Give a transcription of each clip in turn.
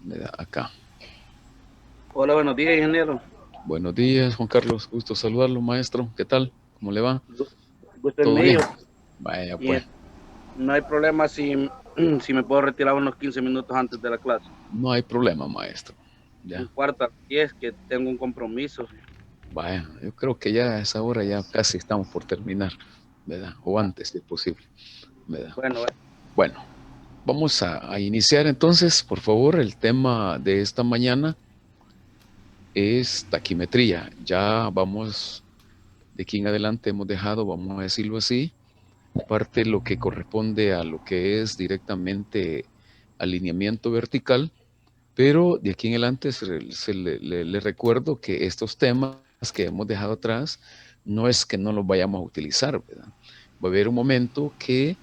¿verdad? Acá. Hola, buenos días, ingeniero. Buenos días, Juan Carlos. Gusto saludarlo, maestro. ¿Qué tal? ¿Cómo le va? Gusto es ¿Todo bien? mío. Vaya, Y pues. no hay problema si, si me puedo retirar unos 15 minutos antes de la clase. No hay problema, maestro. Un Ya. cuarto a las 10 que tengo un compromiso. Vaya, yo creo que ya a esa hora ya casi estamos por terminar, ¿verdad? O antes, si es posible, ¿verdad? Bueno, Bueno, vamos a iniciar entonces, por favor. El tema de esta mañana es taquimetría. Ya vamos, de aquí en adelante hemos dejado, vamos a decirlo así, parte lo que corresponde a lo que es directamente alineamiento vertical, pero de aquí en adelante le recuerdo que estos temas que hemos dejado atrás no es que no los vayamos a utilizar, ¿verdad? Va a haber un momento que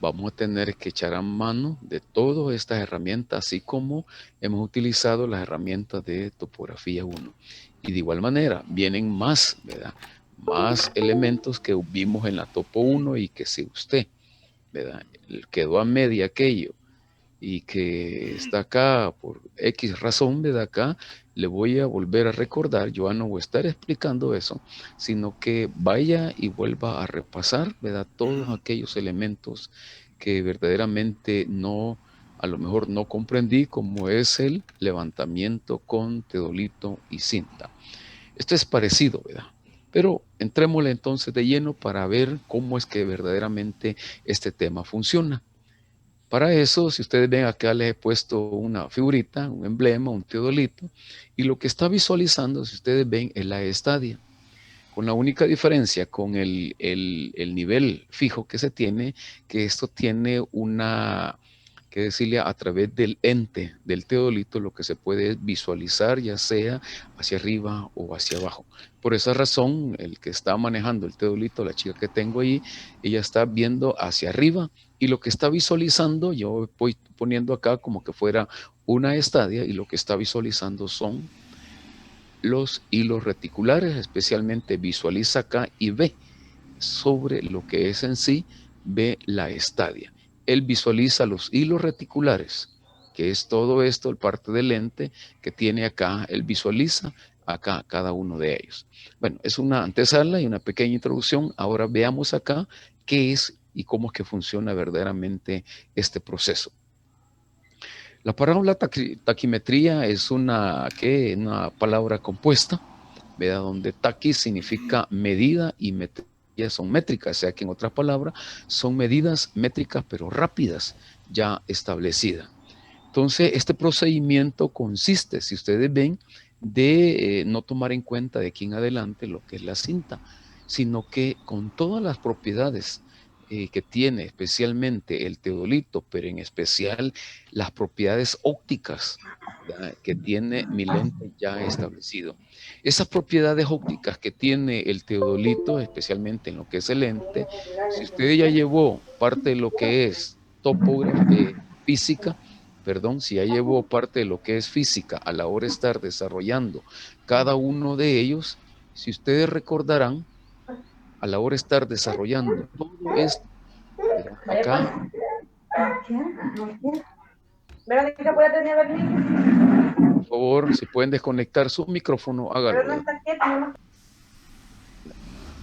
vamos a tener que echar a mano de todas estas herramientas, así como hemos utilizado las herramientas de topografía 1. Y de igual manera, vienen más, ¿verdad? Más elementos que vimos en la topo 1 y que si usted, ¿verdad? Quedó a media aquello y que está acá por X razón, ¿verdad? Acá le voy a volver a recordar, yo no voy a estar explicando eso, sino que vaya y vuelva a repasar, ¿verdad? Todos aquellos elementos que verdaderamente no, a lo mejor no comprendí, como es el levantamiento con teodolito y cinta. Esto es parecido, ¿verdad? Pero entrémosle entonces de lleno para ver cómo es que verdaderamente este tema funciona. Para eso, si ustedes ven acá, les he puesto una figurita, un emblema, un teodolito, y lo que está visualizando, si ustedes ven, es la estadia. Con la única diferencia con el nivel fijo que se tiene, que esto tiene una, que decirle a través del ente del teodolito, lo que se puede visualizar, ya sea hacia arriba o hacia abajo. Por esa razón, el que está manejando el teodolito, la chica que tengo ahí, ella está viendo hacia arriba y lo que está visualizando, yo voy poniendo acá como que fuera una estadia y lo que está visualizando son los hilos reticulares, especialmente visualiza acá y ve sobre lo que es en sí, ve la estadia. Él visualiza los hilos reticulares, que es todo esto, el parte del lente que tiene acá, él visualiza acá cada uno de ellos. Bueno, es una antesala y una pequeña introducción. Ahora veamos acá qué es y cómo es que funciona verdaderamente este proceso. La palabra taquimetría es una palabra compuesta, ¿verdad? Donde taqui significa medida y metría son métricas, o sea que en otras palabras son medidas métricas pero rápidas, ya establecidas. Entonces, este procedimiento consiste, si ustedes ven, de no tomar en cuenta de aquí en adelante lo que es la cinta, sino que con todas las propiedades que tiene especialmente el teodolito, pero en especial las propiedades ópticas, ¿verdad?, que tiene mi lente ya establecido. Esas propiedades ópticas que tiene el teodolito, especialmente en lo que es el lente, si usted ya llevó parte de lo que es topografía, física, perdón, si ya llevó parte de lo que es física a la hora de estar desarrollando cada uno de ellos, si ustedes recordarán, a la hora de estar desarrollando todo esto, ¿verdad? Acá, por favor, si pueden desconectar su micrófono, hágalo, ¿verdad?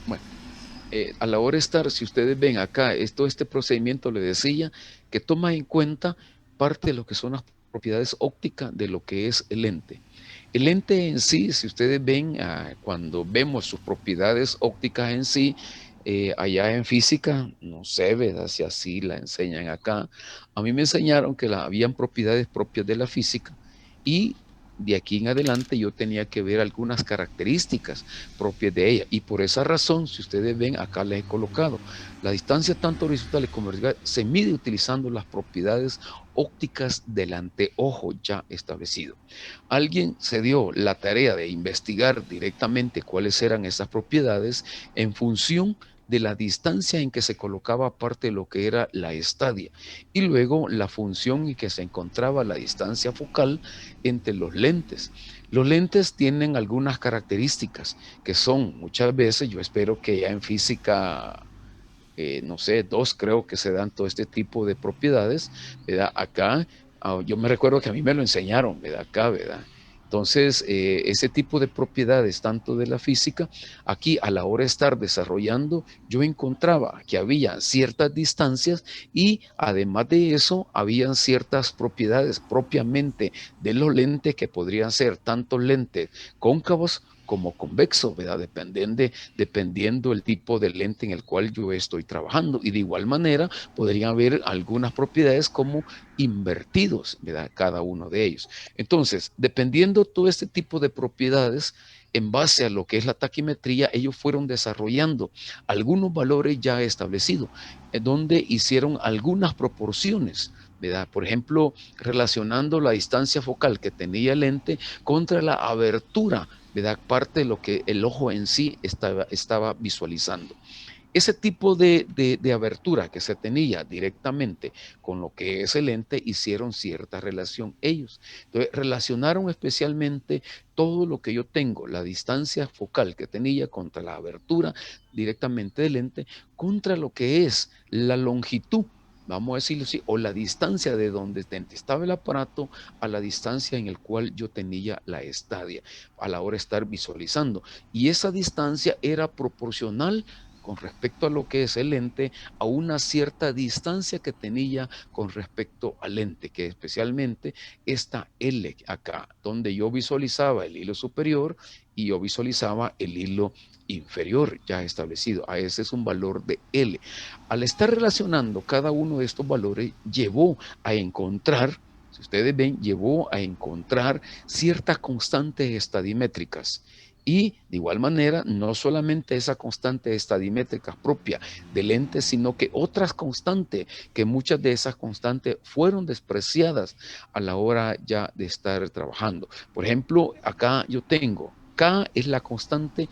Bueno, a la hora de estar, si ustedes ven acá, todo este procedimiento le decía que toma en cuenta parte de lo que son las propiedades ópticas de lo que es el lente. El lente en sí, si ustedes ven, cuando vemos sus propiedades ópticas en sí, allá en física, no sé, ¿verdad? Si así la enseñan acá. A mí me enseñaron que habían propiedades propias de la física y de aquí en adelante yo tenía que ver algunas características propias de ella. Y por esa razón, si ustedes ven, acá les he colocado, la distancia tanto horizontal como vertical se mide utilizando las propiedades ópticas del anteojo ya establecido. Alguien se dio la tarea de investigar directamente cuáles eran esas propiedades en función de la distancia en que se colocaba parte de lo que era la estadia y luego la función en que se encontraba la distancia focal entre los lentes. Los lentes tienen algunas características que son muchas veces, yo espero que ya en física no sé, dos creo que se dan todo este tipo de propiedades, ¿verdad? Acá Yo me recuerdo que a mí me lo enseñaron, ¿verdad? Acá, ¿verdad? Entonces, ese tipo de propiedades, tanto de la física, aquí a la hora de estar desarrollando, yo encontraba que había ciertas distancias y además de eso, habían ciertas propiedades propiamente de los lentes que podrían ser tanto lentes cóncavos como convexos, ¿verdad? Dependiendo el tipo de lente en el cual yo estoy trabajando. Y de igual manera, podrían haber algunas propiedades como invertidos, ¿verdad? Cada uno de ellos. Entonces, dependiendo todo este tipo de propiedades, en base a lo que es la taquimetría, ellos fueron desarrollando algunos valores ya establecidos, en donde hicieron algunas proporciones, ¿verdad? Por ejemplo, relacionando la distancia focal que tenía el lente contra la abertura, ¿verdad? Parte de lo que el ojo en sí estaba visualizando. Ese tipo de abertura que se tenía directamente con lo que es el lente hicieron cierta relación ellos. Entonces, relacionaron especialmente todo lo que yo tengo, la distancia focal que tenía contra la abertura directamente del lente, contra lo que es la longitud, vamos a decirlo así, o la distancia de donde estaba el aparato a la distancia en el cual yo tenía la estadia a la hora de estar visualizando. Y esa distancia era proporcional con respecto a lo que es el lente, a una cierta distancia que tenía con respecto al lente, que especialmente esta L acá, donde yo visualizaba el hilo superior y yo visualizaba el hilo inferior ya establecido. A ese es un valor de L. Al estar relacionando cada uno de estos valores, llevó a encontrar, si ustedes ven, llevó a encontrar ciertas constantes estadimétricas. Y de igual manera, no solamente esa constante estadimétrica propia del lente, sino que otras constantes, que muchas de esas constantes fueron despreciadas a la hora ya de estar trabajando. Por ejemplo, acá yo tengo, K es la constante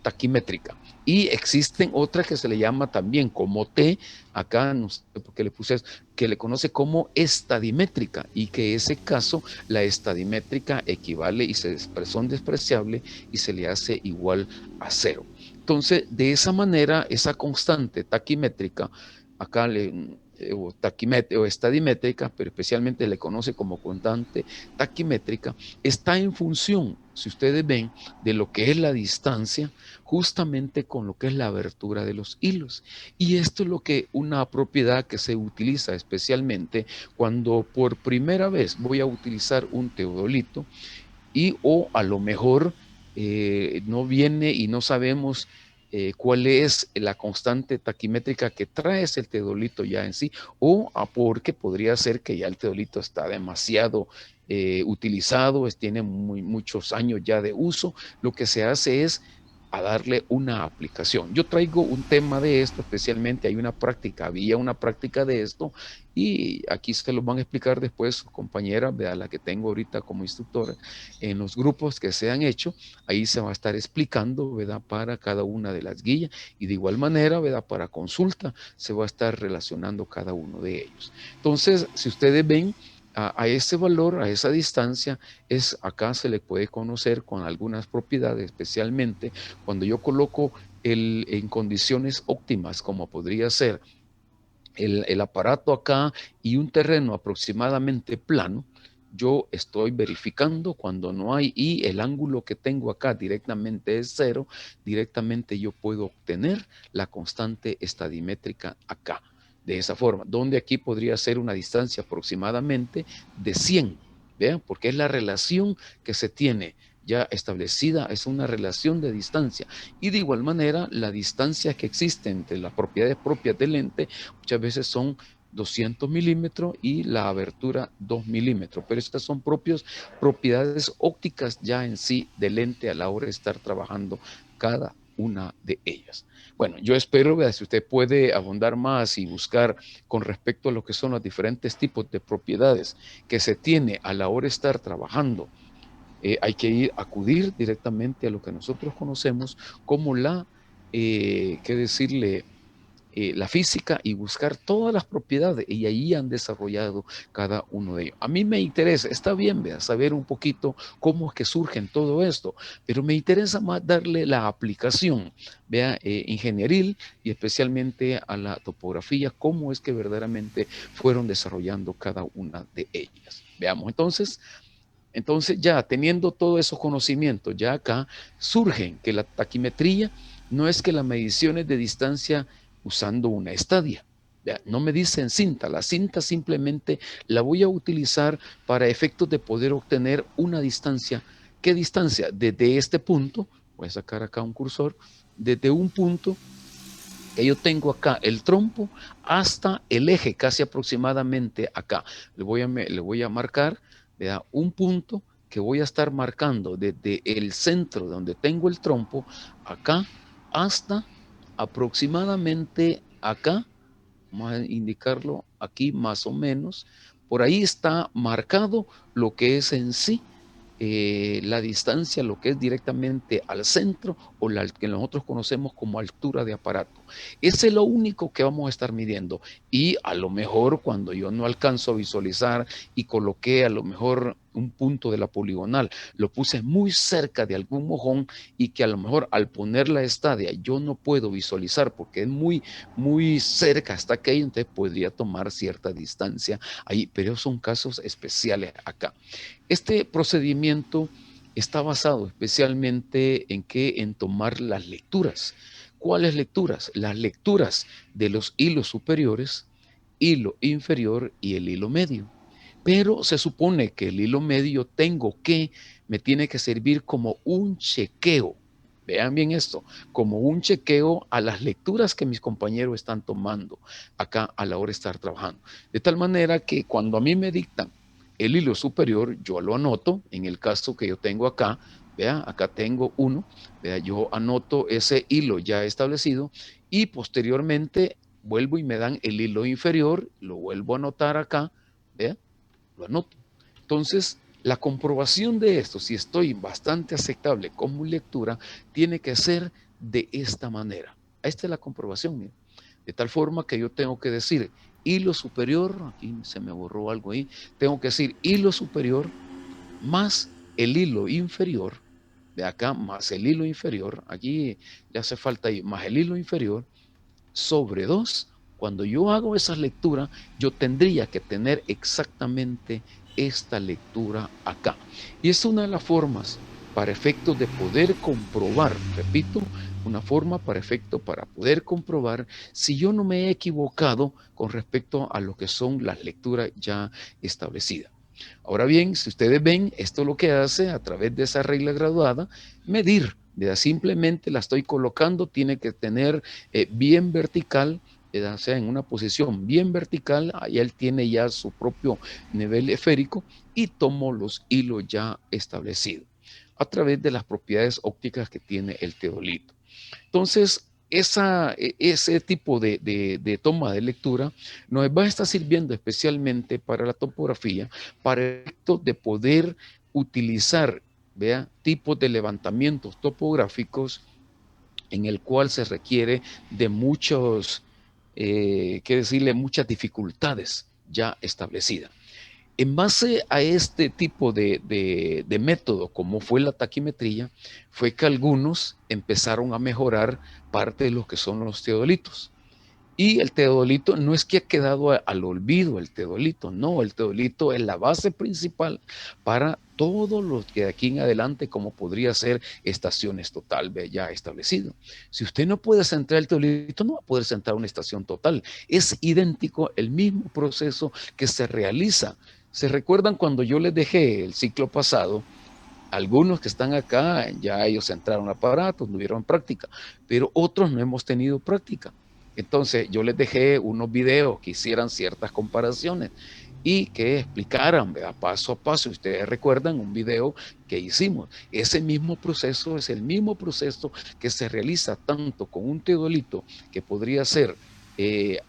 taquimétrica. Y existen otras que se le llama también como T, acá no sé por qué le puse eso, que le conoce como estadimétrica y que en ese caso la estadimétrica equivale y son despreciable y se le hace igual a cero. Entonces, de esa manera, esa constante taquimétrica, acá o estadimétrica, pero especialmente le conoce como constante taquimétrica, está en función, si ustedes ven, de lo que es la distancia justamente con lo que es la abertura de los hilos. Y esto es lo que una propiedad que se utiliza especialmente cuando por primera vez voy a utilizar un teodolito y o a lo mejor no viene y no sabemos cuál es la constante taquimétrica que trae ese teodolito ya en sí, o porque podría ser que ya el teodolito está demasiado utilizado, tiene muchos años ya de uso. Lo que se hace es a darle una aplicación. Yo traigo un tema de esto, especialmente había una práctica de esto, y aquí se lo van a explicar después sus compañeras, a la que tengo ahorita como instructora, en los grupos que se han hecho, ahí se va a estar explicando, ¿verdad? Para cada una de las guías, y de igual manera, ¿verdad? Para consulta se va a estar relacionando cada uno de ellos. Entonces, si ustedes ven, a ese valor, a esa distancia, acá se le puede conocer con algunas propiedades, especialmente cuando yo coloco en condiciones óptimas, como podría ser el aparato acá y un terreno aproximadamente plano, yo estoy verificando cuando no hay, y el ángulo que tengo acá directamente es cero, directamente yo puedo obtener la constante estadimétrica acá. De esa forma, donde aquí podría ser una distancia aproximadamente de 100, ¿vean? Porque es la relación que se tiene ya establecida, es una relación de distancia. Y de igual manera, la distancia que existe entre las propiedades propias del lente muchas veces son 200 milímetros y la abertura 2 milímetros, pero estas son propiedades ópticas ya en sí del lente a la hora de estar trabajando cada una de ellas. Bueno, yo espero, ¿verdad? Si usted puede abundar más y buscar con respecto a lo que son los diferentes tipos de propiedades que se tiene a la hora de estar trabajando, hay que acudir directamente a lo que nosotros conocemos como ¿qué decirle? la física y buscar todas las propiedades, y ahí han desarrollado cada uno de ellos. A mí me interesa, está bien, vea, saber un poquito cómo es que surge todo esto, pero me interesa más darle la aplicación, vea, ingenieril y especialmente a la topografía, cómo es que verdaderamente fueron desarrollando cada una de ellas. Veamos entonces ya teniendo todos esos conocimientos, ya acá surgen que la taquimetría no es que las mediciones de distancia usando una estadia. Ya, no me dicen cinta, la cinta simplemente la voy a utilizar para efectos de poder obtener una distancia. ¿Qué distancia? Desde este punto, voy a sacar acá un cursor, desde un punto que yo tengo acá el trompo hasta el eje, casi aproximadamente acá. Le voy a marcar, ¿verdad? Un punto que voy a estar marcando desde el centro donde tengo el trompo, acá, hasta aproximadamente acá. Vamos a indicarlo aquí más o menos. Por ahí está marcado lo que es en sí la distancia, lo que es directamente al centro o la que nosotros conocemos como altura de aparato. Ese es lo único que vamos a estar midiendo. Y a lo mejor cuando yo no alcanzo a visualizar y coloqué a lo mejor un punto de la poligonal, lo puse muy cerca de algún mojón y que a lo mejor al poner la estadia yo no puedo visualizar porque es muy cerca hasta aquello, entonces podría tomar cierta distancia ahí, pero son casos especiales acá. Este procedimiento está basado especialmente en qué, en tomar las lecturas. ¿Cuáles lecturas? Las lecturas de los hilos superiores, hilo inferior y el hilo medio. Pero se supone que el hilo medio me tiene que servir como un chequeo. Vean bien esto, como un chequeo a las lecturas que mis compañeros están tomando acá a la hora de estar trabajando. De tal manera que cuando a mí me dictan el hilo superior, yo lo anoto, en el caso que yo tengo acá, vea, acá tengo uno, vea, yo anoto ese hilo ya establecido y posteriormente vuelvo y me dan el hilo inferior, lo vuelvo a anotar acá, vea, lo anoto. Entonces, la comprobación de esto, si estoy bastante aceptable como lectura, tiene que ser de esta manera. Esta es la comprobación, mira. De tal forma que yo tengo que decir hilo superior, aquí se me borró algo ahí, tengo que decir hilo superior más el hilo inferior, de acá más el hilo inferior, aquí ya hace falta ahí, más el hilo inferior, sobre 2. Cuando yo hago esas lecturas, yo tendría que tener exactamente esta lectura acá. Y es una de las formas para efectos de poder comprobar, repito, una forma para efecto para poder comprobar si yo no me he equivocado con respecto a lo que son las lecturas ya establecidas. Ahora bien, si ustedes ven, esto lo que hace a través de esa regla graduada, medir, ¿verdad? Simplemente la estoy colocando, tiene que tener bien vertical, ¿verdad? O sea, en una posición bien vertical, ahí él tiene ya su propio nivel esférico y tomo los hilos ya establecidos a través de las propiedades ópticas que tiene el teodolito. Entonces, ese tipo de toma de lectura nos va a estar sirviendo especialmente para la topografía, para el efecto de poder utilizar, vea, tipos de levantamientos topográficos en el cual se requiere de que decirle, muchas dificultades ya establecidas. En base a este tipo de método, como fue la taquimetría, fue que algunos empezaron a mejorar parte de lo que son los teodolitos. Y el teodolito no es que ha quedado al olvido el teodolito, no, el teodolito es la base principal para todo lo que de aquí en adelante, como podría ser estaciones total ya establecido. Si usted no puede centrar el teodolito, no va a poder centrar una estación total. Es idéntico el mismo proceso que se realiza. ¿Se recuerdan cuando yo les dejé el ciclo pasado? Algunos que están acá, ya ellos entraron aparatos, tuvieron práctica, pero otros no hemos tenido práctica. Entonces yo les dejé unos videos que hicieran ciertas comparaciones y que explicaran, ¿verdad? Paso a paso. Ustedes recuerdan un video que hicimos. Ese mismo proceso es el mismo proceso que se realiza tanto con un teodolito que podría ser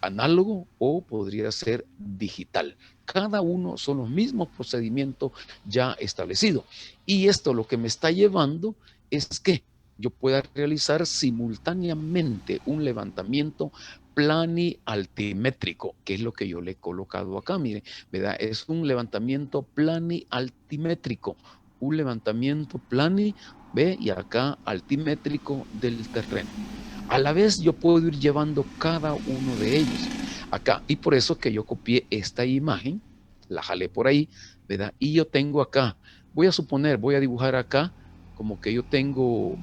análogo o podría ser digital. Cada uno son los mismos procedimientos ya establecidos. Y esto lo que me está llevando es que yo pueda realizar simultáneamente un levantamiento planialtimétrico, que es lo que yo le he colocado acá, mire, ¿verdad? Es un levantamiento planialtimétrico, un levantamiento plani, ¿ve? Y acá altimétrico del terreno. A la vez yo puedo ir llevando cada uno de ellos acá, y por eso que yo copié esta imagen, la jalé por ahí, ¿verdad? Y yo tengo acá, voy a suponer, voy a dibujar acá como que yo tengo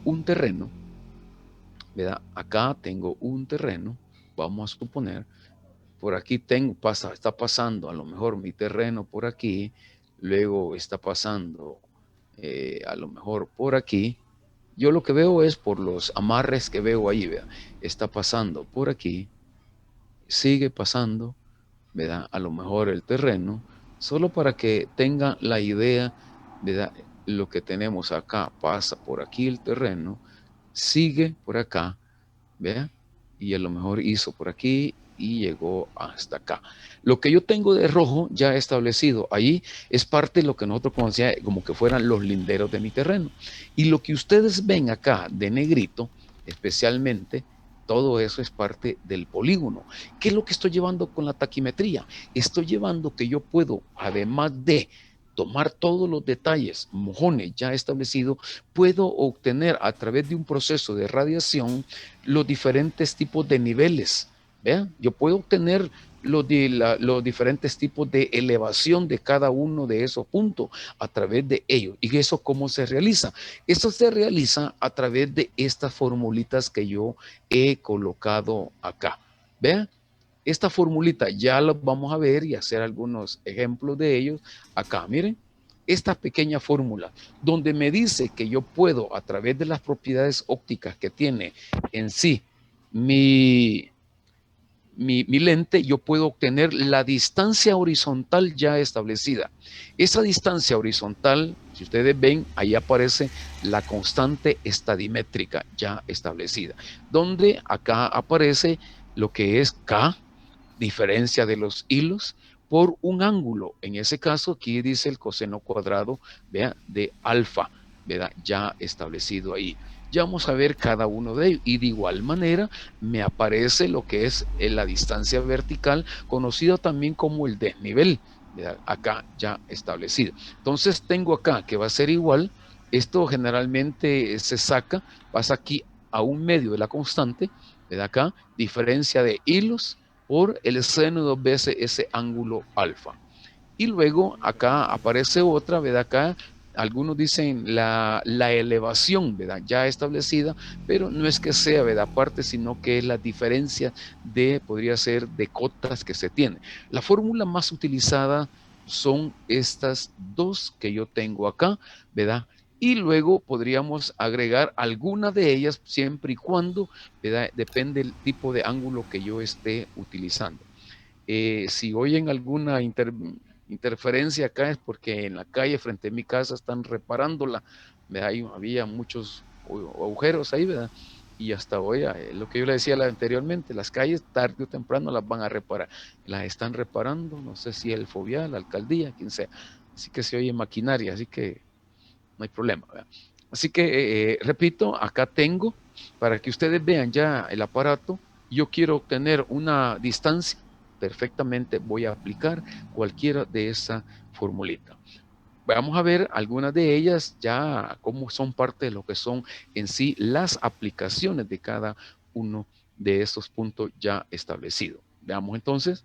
un terreno, ¿verdad? Acá tengo un terreno, vamos a suponer, por aquí tengo, está pasando a lo mejor mi terreno por aquí, luego está pasando a lo mejor por aquí. Yo lo que veo es por los amarres que veo ahí, ¿verdad? Está pasando por aquí, sigue pasando, ¿verdad? A lo mejor el terreno, solo para que tengan la idea, ¿verdad? Lo que tenemos acá, pasa por aquí el terreno, sigue por acá, ¿vea? Y a lo mejor hizo por aquí y llegó hasta acá. Lo que yo tengo de rojo ya establecido ahí es parte de lo que nosotros conocíamos como que fueran los linderos de mi terreno. Y lo que ustedes ven acá de negrito, especialmente, todo eso es parte del polígono. ¿Qué es lo que estoy llevando con la taquimetría? Estoy llevando que yo puedo, además de tomar todos los detalles, mojones ya establecidos, puedo obtener a través de un proceso de radiación los diferentes tipos de niveles. ¿Vean? Yo puedo obtener los diferentes tipos de elevación de cada uno de esos puntos a través de ellos. ¿Y eso cómo se realiza? Eso se realiza a través de estas formulitas que yo he colocado acá. Vean, esta formulita ya la vamos a ver y hacer algunos ejemplos de ellos acá. Miren, esta pequeña fórmula donde me dice que yo puedo a través de las propiedades ópticas que tiene en sí mi lente, yo puedo obtener la distancia horizontal ya establecida. Esa distancia horizontal, si ustedes ven, ahí aparece la constante estadimétrica ya establecida, donde acá aparece lo que es K, diferencia de los hilos, por un ángulo. En ese caso, aquí dice el coseno cuadrado, vea, de alfa, ¿verdad? Ya establecido ahí. Ya vamos a ver cada uno de ellos. Y de igual manera me aparece lo que es la distancia vertical, conocido también como el desnivel, ¿verdad? Acá ya establecido. Entonces tengo acá que va a ser igual. Esto generalmente se saca, pasa aquí a un medio de la constante, ¿verdad? Acá, diferencia de hilos por el seno de 2 veces ese ángulo alfa. Y luego acá aparece otra, ¿verdad? Acá algunos dicen la elevación, ¿verdad? Ya establecida, pero no es que sea, ¿verdad? Aparte, sino que es la diferencia de, podría ser, de cotas que se tiene. La fórmula más utilizada son estas dos que yo tengo acá, ¿verdad? Y luego podríamos agregar alguna de ellas siempre y cuando, ¿verdad? Depende del tipo de ángulo que yo esté utilizando. Si oyen alguna interferencia acá es porque en la calle frente a mi casa están reparándola. Ahí había muchos agujeros ahí, ¿verdad? Y hasta hoy, lo que yo le decía anteriormente, las calles tarde o temprano las van a reparar. Las están reparando, no sé si el Fovial, la alcaldía, quien sea. Así que se oye maquinaria, así que no hay problema, ¿verdad? Así que, repito, acá tengo, para que ustedes vean ya el aparato, yo quiero obtener una distancia, perfectamente voy a aplicar cualquiera de esa formulita. Vamos a ver algunas de ellas ya cómo son parte de lo que son en sí las aplicaciones de cada uno de estos puntos ya establecidos. Veamos entonces.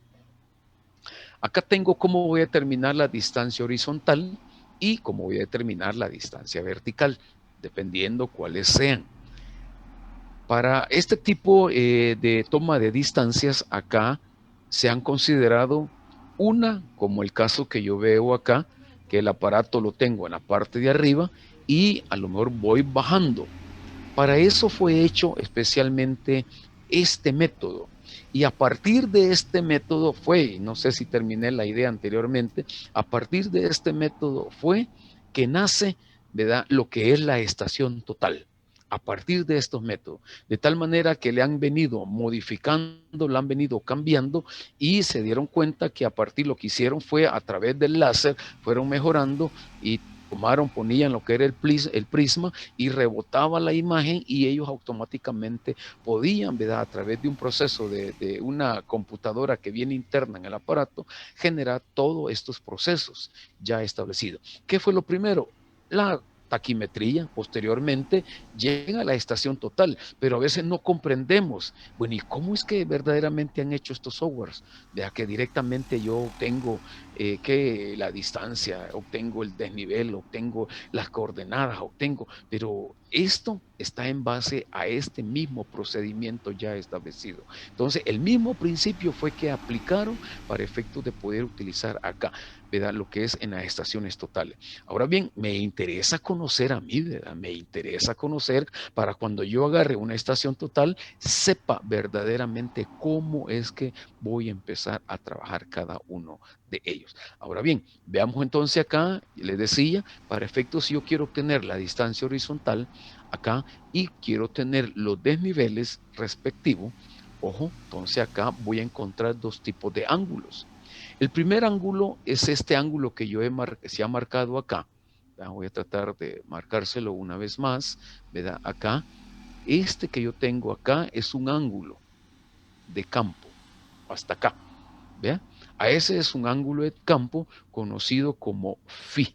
Acá tengo cómo voy a determinar la distancia horizontal y cómo voy a determinar la distancia vertical, dependiendo cuáles sean. Para este tipo de toma de distancias, acá se han considerado una, como el caso que yo veo acá, que el aparato lo tengo en la parte de arriba y a lo mejor voy bajando. Para eso fue hecho especialmente este método. Y a partir de este método fue, no sé si terminé la idea anteriormente, a partir de este método fue que nace, ¿verdad?, lo que es la estación total. A partir de estos métodos, de tal manera que le han venido modificando, le han venido cambiando y se dieron cuenta que a partir de lo que hicieron fue a través del láser, fueron mejorando y tomaron, ponían lo que era el prisma y rebotaba la imagen y ellos automáticamente podían, ¿verdad? A través de un proceso de una computadora que viene interna en el aparato, generar todos estos procesos ya establecidos. ¿Qué fue lo primero? La taquimetría. Posteriormente llega a la estación total, pero a veces no comprendemos, bueno, ¿y cómo es que verdaderamente han hecho estos softwares? De que directamente yo obtengo que la distancia, obtengo el desnivel, obtengo las coordenadas, obtengo, pero esto está en base a este mismo procedimiento ya establecido. Entonces, el mismo principio fue que aplicaron para efectos de poder utilizar acá, ¿verdad? Lo que es en las estaciones totales. Ahora bien, me interesa conocer a mí, ¿verdad? Me interesa conocer para cuando yo agarre una estación total, sepa verdaderamente cómo es que voy a empezar a trabajar cada uno de ellos. Ahora bien, veamos entonces acá, les decía, para efectos si yo quiero obtener la distancia horizontal acá y quiero tener los desniveles respectivos, ojo, entonces acá voy a encontrar dos tipos de ángulos. El primer ángulo es este ángulo que se ha marcado acá. Voy a tratar de marcárselo una vez más, ¿verdad? Acá, este que yo tengo acá es un ángulo de campo, hasta acá. ¿Vea? A ese es un ángulo de campo conocido como phi.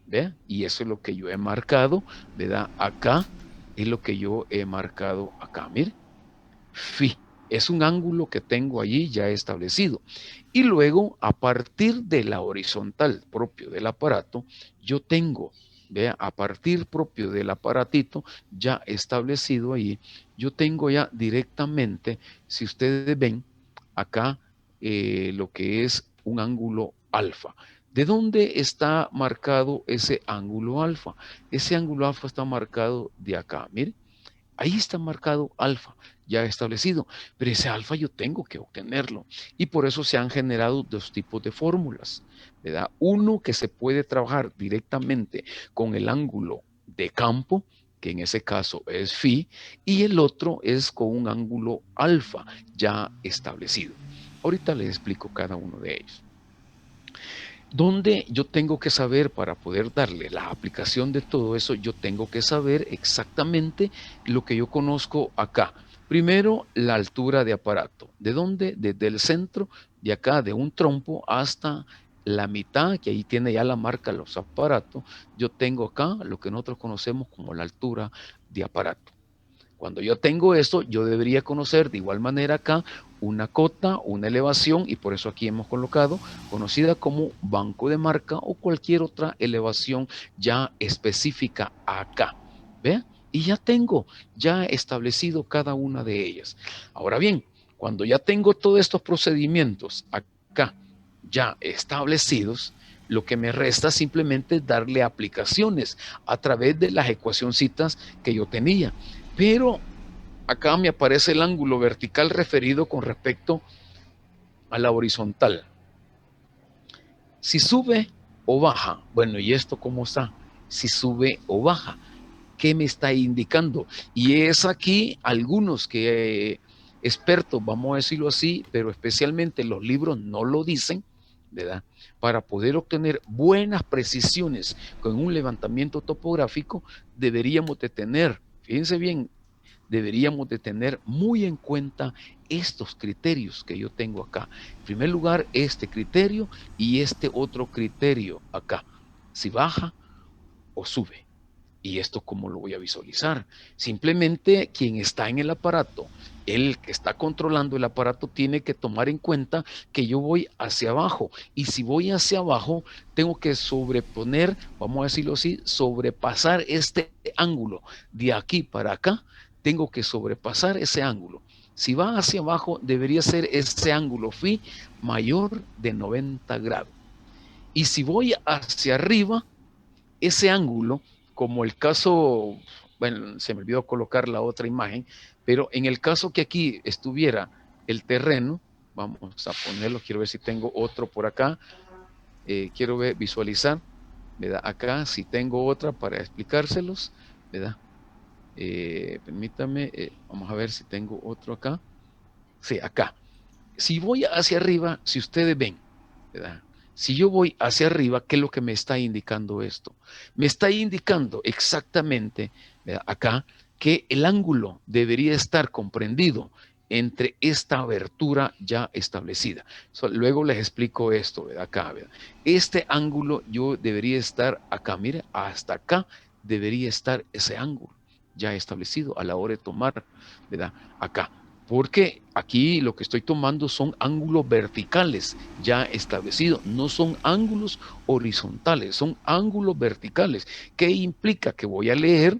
¿Vea? Y eso es lo que yo he marcado, ¿verdad? Acá es lo que yo he marcado acá. Mire, phi. Es un ángulo que tengo allí ya establecido. Y luego, a partir de la horizontal propio del aparato, yo tengo, vea, a partir propio del aparatito ya establecido ahí, yo tengo ya directamente, si ustedes ven acá, lo que es un ángulo alfa. ¿De dónde está marcado ese ángulo alfa? Ese ángulo alfa está marcado de acá, mire. Ahí está marcado alfa, ya establecido, pero ese alfa yo tengo que obtenerlo. Y por eso se han generado dos tipos de fórmulas, ¿verdad? Uno que se puede trabajar directamente con el ángulo de campo, que en ese caso es phi, y el otro es con un ángulo alfa ya establecido. Ahorita les explico cada uno de ellos. Donde yo tengo que saber para poder darle la aplicación de todo eso, yo tengo que saber exactamente lo que yo conozco acá. Primero, la altura de aparato. ¿De dónde? Desde el centro de acá, de un trompo, hasta la mitad, que ahí tiene ya la marca los aparatos. Yo tengo acá lo que nosotros conocemos como la altura de aparato. Cuando yo tengo esto, yo debería conocer de igual manera acá una cota, una elevación, y por eso aquí hemos colocado, conocida como banco de marca o cualquier otra elevación ya específica acá. ¿Ve? Y ya tengo ya establecido cada una de ellas. Ahora bien, cuando ya tengo todos estos procedimientos acá ya establecidos, lo que me resta simplemente es darle aplicaciones a través de las ecuacioncitas que yo tenía. Pero acá me aparece el ángulo vertical referido con respecto a la horizontal. Si sube o baja, bueno, ¿y esto cómo está? Si sube o baja, ¿qué me está indicando? Y es aquí algunos que expertos, vamos a decirlo así, pero especialmente los libros no lo dicen, ¿verdad? Para poder obtener buenas precisiones con un levantamiento topográfico, deberíamos de tener, fíjense bien, deberíamos de tener muy en cuenta estos criterios que yo tengo acá. En primer lugar, este criterio y este otro criterio acá. Si baja o sube. ¿Y esto cómo lo voy a visualizar? Simplemente quien está en el aparato, el que está controlando el aparato, tiene que tomar en cuenta que yo voy hacia abajo. Y si voy hacia abajo, tengo que sobreponer, vamos a decirlo así, sobrepasar este ángulo. De aquí para acá, tengo que sobrepasar ese ángulo. Si va hacia abajo, debería ser ese ángulo phi mayor de 90 grados. Y si voy hacia arriba, ese ángulo, como el caso, bueno, se me olvidó colocar la otra imagen, pero en el caso que aquí estuviera el terreno, vamos a ponerlo, quiero ver si tengo otro por acá, quiero ver, visualizar, ¿verdad? Acá si tengo otra para explicárselos, ¿verdad? Permítame, vamos a ver si tengo otro acá. Sí, acá. Si voy hacia arriba, si ustedes ven, ¿verdad? Si yo voy hacia arriba, ¿qué es lo que me está indicando esto? Me está indicando exactamente acá que el ángulo debería estar comprendido entre esta abertura ya establecida. Luego les explico esto, ¿verdad? Acá, ¿verdad? Este ángulo yo debería estar acá, mire, hasta acá debería estar ese ángulo ya establecido a la hora de tomar, ¿verdad? Acá. Porque aquí lo que estoy tomando son ángulos verticales ya establecidos, no son ángulos horizontales, son ángulos verticales. ¿Qué implica? Que voy a leer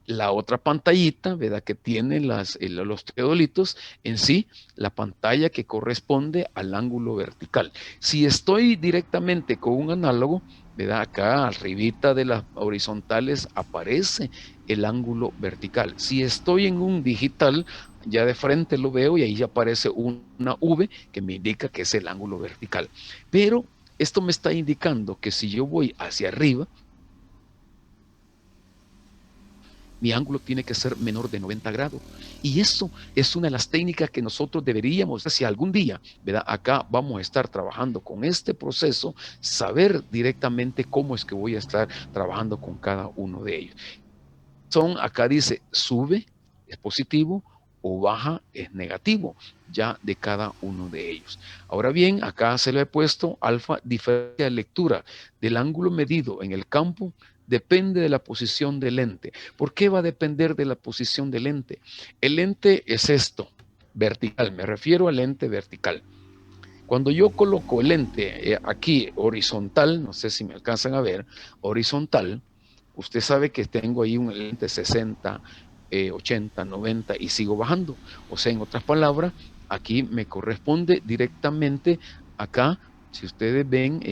la otra pantallita, ¿verdad? Que tiene los teodolitos en sí, la pantalla que corresponde al ángulo vertical. Si estoy directamente con un análogo, ¿verdad? Acá arribita de las horizontales aparece el ángulo vertical. Si estoy en un digital, ya de frente lo veo y ahí aparece una V que me indica que es el ángulo vertical. Pero esto me está indicando que si yo voy hacia arriba, mi ángulo tiene que ser menor de 90 grados. Y eso es una de las técnicas que nosotros deberíamos, si algún día, ¿verdad? Acá vamos a estar trabajando con este proceso, saber directamente cómo es que voy a estar trabajando con cada uno de ellos. Acá dice, sube, es positivo, o baja, es negativo, ya de cada uno de ellos. Ahora bien, acá se le he puesto alfa, diferencia de lectura del ángulo medido en el campo depende de la posición del lente. ¿Por qué va a depender de la posición del lente? El lente es esto, vertical, me refiero al lente vertical. Cuando yo coloco el lente aquí horizontal, no sé si me alcanzan a ver, horizontal, usted sabe que tengo ahí un lente 60, 80, 90 y sigo bajando. O sea, en otras palabras, aquí me corresponde directamente acá, si ustedes ven,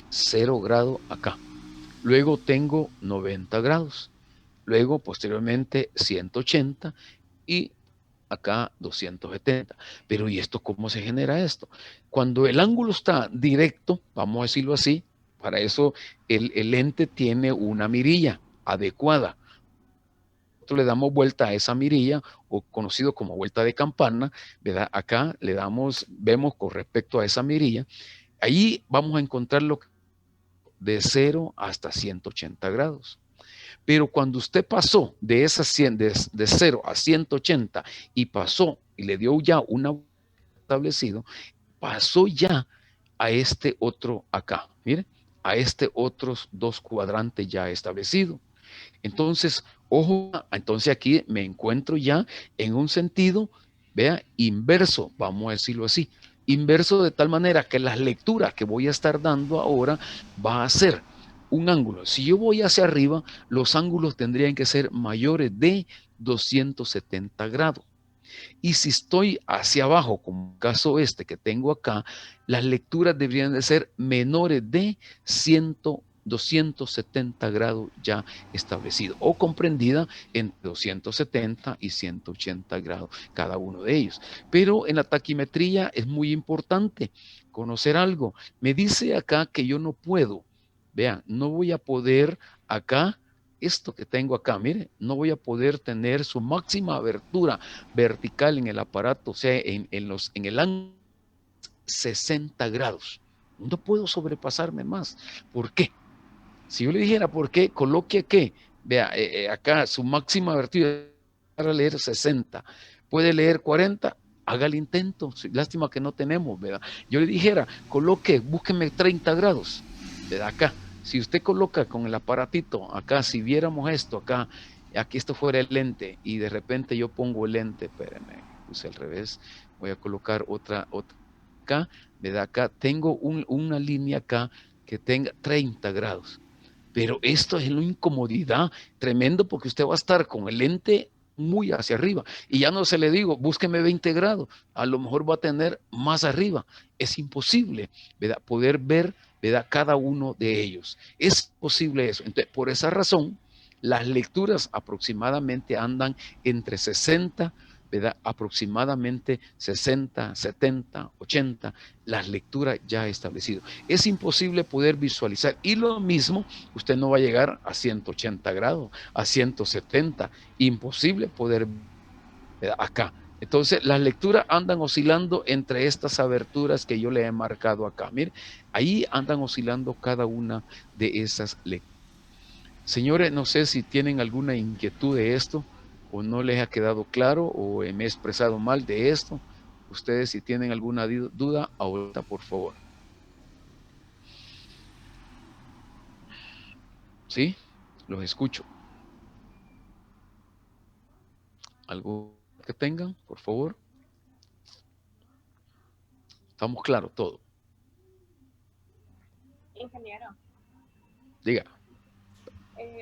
0 grado acá. Luego tengo 90 grados. Luego, posteriormente, 180 y acá 270. Pero ¿y esto cómo se genera esto? Cuando el ángulo está directo, vamos a decirlo así, para eso el lente tiene una mirilla adecuada. Nosotros le damos vuelta a esa mirilla, o conocido como vuelta de campana, ¿verdad? Acá le damos, vemos con respecto a esa mirilla, ahí vamos a encontrar lo de 0 hasta 180 grados. Pero cuando usted pasó de esas 100, de 0 a 180 y pasó y le dio ya una establecido, pasó ya a este otro acá, mire, a este otros dos cuadrantes ya establecido. Entonces, ojo, entonces aquí me encuentro ya en un sentido, vea, inverso, vamos a decirlo así, inverso de tal manera que las lecturas que voy a estar dando ahora va a ser un ángulo. Si yo voy hacia arriba, los ángulos tendrían que ser mayores de 270 grados. Y si estoy hacia abajo, como el caso este que tengo acá, las lecturas deberían de ser menores de 270 grados ya establecido o comprendida entre 270 y 180 grados cada uno de ellos. Pero en la taquimetría es muy importante conocer algo. Me dice acá que yo no puedo, vean, no voy a poder acá, esto que tengo acá, mire, no voy a poder tener su máxima abertura vertical en el aparato, o sea, en el ángulo 60 grados. No puedo sobrepasarme más. ¿Por qué? Si yo le dijera por qué, coloque aquí, vea, acá su máxima abertura para leer 60, puede leer 40, haga el intento. Lástima que no tenemos, ¿verdad? Yo le dijera, coloque, búsqueme 30 grados, ¿verdad? Acá. Si usted coloca con el aparatito acá, si viéramos esto acá, aquí esto fuera el lente y de repente yo pongo el lente, espérenme, puse al revés, voy a colocar otra acá, ¿verdad? Acá tengo una línea acá que tenga 30 grados. Pero esto es una incomodidad tremendo porque usted va a estar con el lente muy hacia arriba. Y ya no se le digo, búsqueme 20 grados, a lo mejor va a tener más arriba. Es imposible, ¿verdad? Poder ver, ¿verdad? Cada uno de ellos. Es posible eso. Entonces, por esa razón, las lecturas aproximadamente andan entre 60, ¿verdad? Aproximadamente 60, 70, 80, las lecturas ya establecidas. Es imposible poder visualizar. Y lo mismo, usted no va a llegar a 180 grados, a 170. Imposible poder ver acá. Entonces, las lecturas andan oscilando entre estas aberturas que yo le he marcado acá. Mire, ahí andan oscilando cada una de esas lecturas. Señores, no sé si tienen alguna inquietud de esto o no les ha quedado claro o me he expresado mal de esto. Ustedes si tienen alguna duda, ahorita por favor. ¿Sí? Los escucho. ¿Algo que tengan, por favor? Estamos claros todo. Ingeniero, Diga.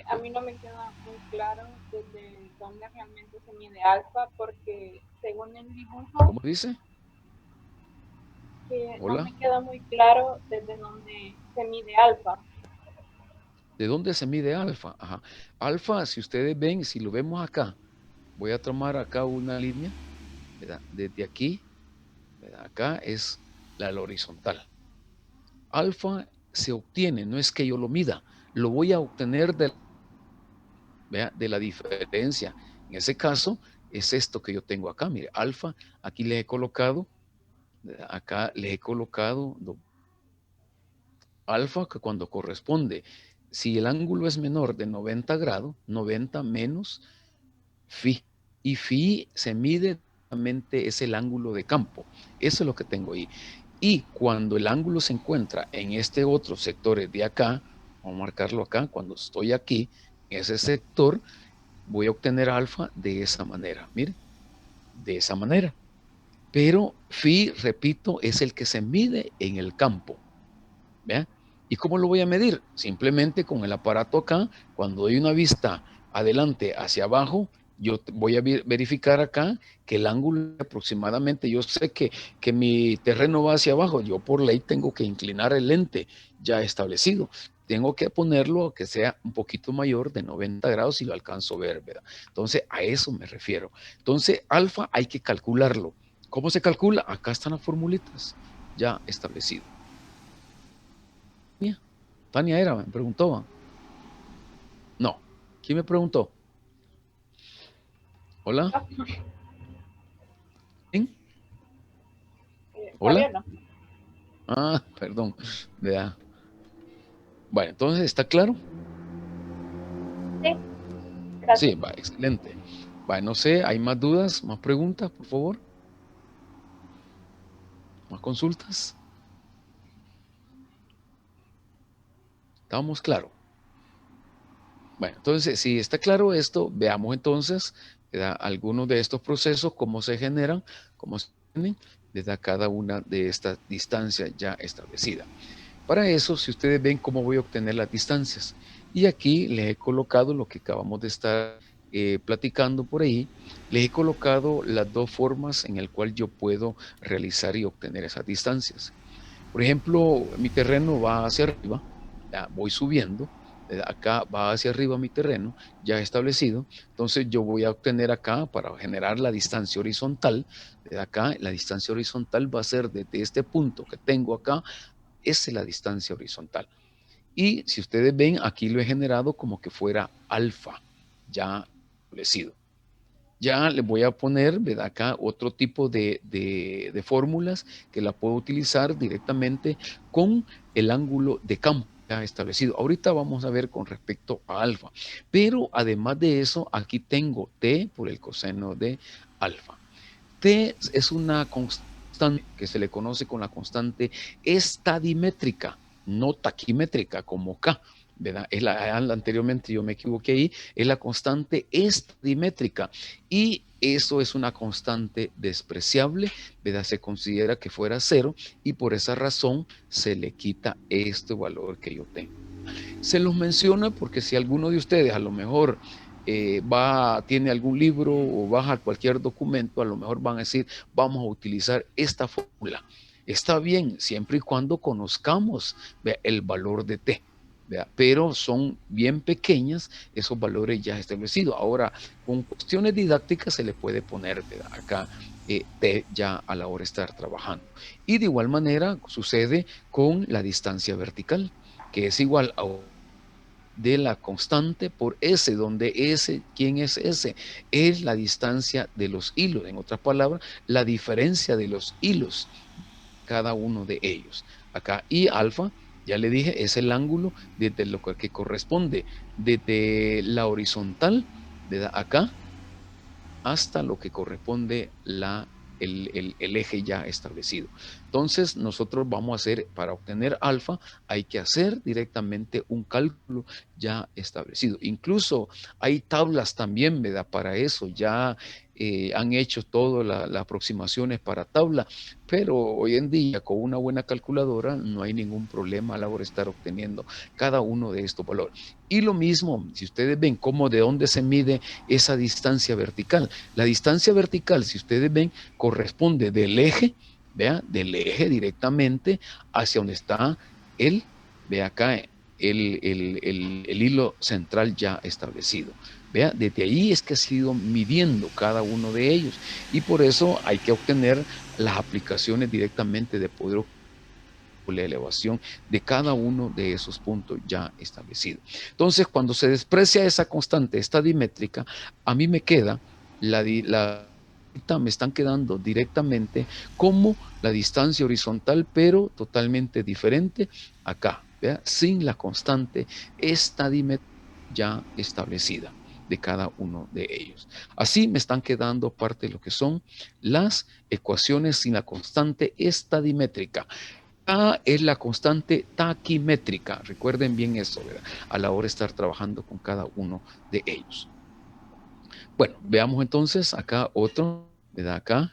a mí no me queda muy claro desde dónde realmente se mide alfa, porque según el dibujo, ¿Cómo dice? que no Hola. me queda muy claro desde dónde se mide alfa. ¿De dónde se mide alfa? Ajá. Alfa, si ustedes ven, si lo vemos acá, voy a tomar acá una línea, ¿verdad? Desde aquí, ¿verdad? Acá es la horizontal. Alfa se obtiene, no es que yo lo mida, lo voy a obtener de la diferencia. En ese caso, es esto que yo tengo acá. Mire, alfa, aquí le he colocado, acá le he colocado alfa, que cuando corresponde, si el ángulo es menor de 90 grados, 90 menos phi, y phi se mide, es el ángulo de campo. Eso es lo que tengo ahí. Y cuando el ángulo se encuentra en este otro sector de acá, vamos a marcarlo acá, cuando estoy aquí, en ese sector, voy a obtener alfa de esa manera. Mire, de esa manera. Pero phi, repito, es el que se mide en el campo. ¿Vea? ¿Y cómo lo voy a medir? Simplemente con el aparato acá, cuando doy una vista adelante hacia abajo, yo voy a verificar acá que el ángulo aproximadamente, yo sé que mi terreno va hacia abajo, yo por ley tengo que inclinar el lente ya establecido. Tengo que ponerlo que sea un poquito mayor de 90 grados si lo alcanzo a ver, ¿verdad? Entonces, a eso me refiero. Entonces, alfa hay que calcularlo. ¿Cómo se calcula? Acá están las formulitas ya establecidas. Tania era, me preguntó. No. ¿Quién me preguntó? ¿Hola? ¿Quién? ¿Hola? Mariano. Ah, perdón. Vea. Bueno, entonces, ¿está claro? Sí, gracias. Sí, va, excelente. Va, no sé, ¿hay más dudas, más preguntas, por favor? ¿Más consultas? ¿Estamos claros? Bueno, entonces, si está claro esto, veamos entonces algunos de estos procesos, cómo se generan, cómo se tienen desde cada una de estas distancias ya establecidas. Para eso, si ustedes ven cómo voy a obtener las distancias, y aquí les he colocado lo que acabamos de estar platicando por ahí, les he colocado las dos formas en el cual yo puedo realizar y obtener esas distancias. Por ejemplo, mi terreno va hacia arriba, ya voy subiendo, acá va hacia arriba mi terreno ya establecido, entonces yo voy a obtener acá para generar la distancia horizontal, de acá la distancia horizontal va a ser desde este punto que tengo acá, esa es la distancia horizontal. Y si ustedes ven, aquí lo he generado como que fuera alfa, ya establecido. Ya le voy a poner, ¿verdad? Acá otro tipo de fórmulas que la puedo utilizar directamente con el ángulo de campo ya establecido. Ahorita vamos a ver con respecto a alfa. Pero además de eso, aquí tengo t por el coseno de alfa. T es una constante que se le conoce con la constante estadimétrica, no taquimétrica como K. ¿Verdad? Anteriormente yo me equivoqué ahí, es la constante estadimétrica y eso es una constante despreciable, ¿verdad? Se considera que fuera cero y por esa razón se le quita este valor que yo tengo. Se los menciona porque si alguno de ustedes a lo mejor tiene algún libro o baja cualquier documento, a lo mejor van a decir, vamos a utilizar esta fórmula. Está bien, siempre y cuando conozcamos el valor de T. Pero son bien pequeñas esos valores ya establecidos. Ahora, con cuestiones didácticas se le puede poner acá T ya a la hora de estar trabajando. Y de igual manera sucede con la distancia vertical, que es igual a de la constante por S, donde S, ¿quién es S? Es la distancia de los hilos, en otras palabras, la diferencia de los hilos, cada uno de ellos. Acá, y alfa, ya le dije, es el ángulo desde lo que corresponde, desde la horizontal, de acá, hasta lo que corresponde el eje ya establecido. Entonces, nosotros vamos a hacer, para obtener alfa, hay que hacer directamente un cálculo ya establecido. Incluso hay tablas también, ¿verdad? Para eso ya han hecho todas las aproximaciones para tabla, pero hoy en día con una buena calculadora no hay ningún problema a la hora de estar obteniendo cada uno de estos valores. Y lo mismo, si ustedes ven cómo de dónde se mide esa distancia vertical. La distancia vertical, si ustedes ven, corresponde del eje, vea, del eje directamente hacia donde está ve acá, el hilo central ya establecido. Vea, desde ahí es que ha sido midiendo cada uno de ellos. Y por eso hay que obtener las aplicaciones directamente de poder la elevación de cada uno de esos puntos ya establecidos. Entonces, cuando se desprecia esa constante, esta dimétrica, a mí me queda me están quedando directamente como la distancia horizontal, pero totalmente diferente acá, ¿vea? Sin la constante, esta dimétrica ya establecida de cada uno de ellos. Así me están quedando parte de lo que son las ecuaciones sin la constante estadimétrica. A es la constante taquimétrica. Recuerden bien eso, ¿verdad? A la hora de estar trabajando con cada uno de ellos. Bueno, veamos entonces acá otro, ¿verdad? Acá.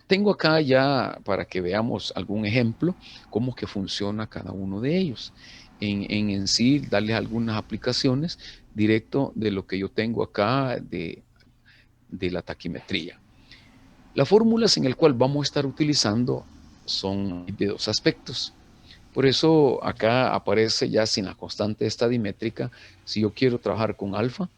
Tengo acá ya para que veamos algún ejemplo, cómo que funciona cada uno de ellos. En sí, darles algunas aplicaciones directo de lo que yo tengo acá de la taquimetría. Las fórmulas en el cual vamos a estar utilizando son de dos aspectos. Por eso acá aparece ya sin la constante estadimétrica. Si yo quiero trabajar con alfa,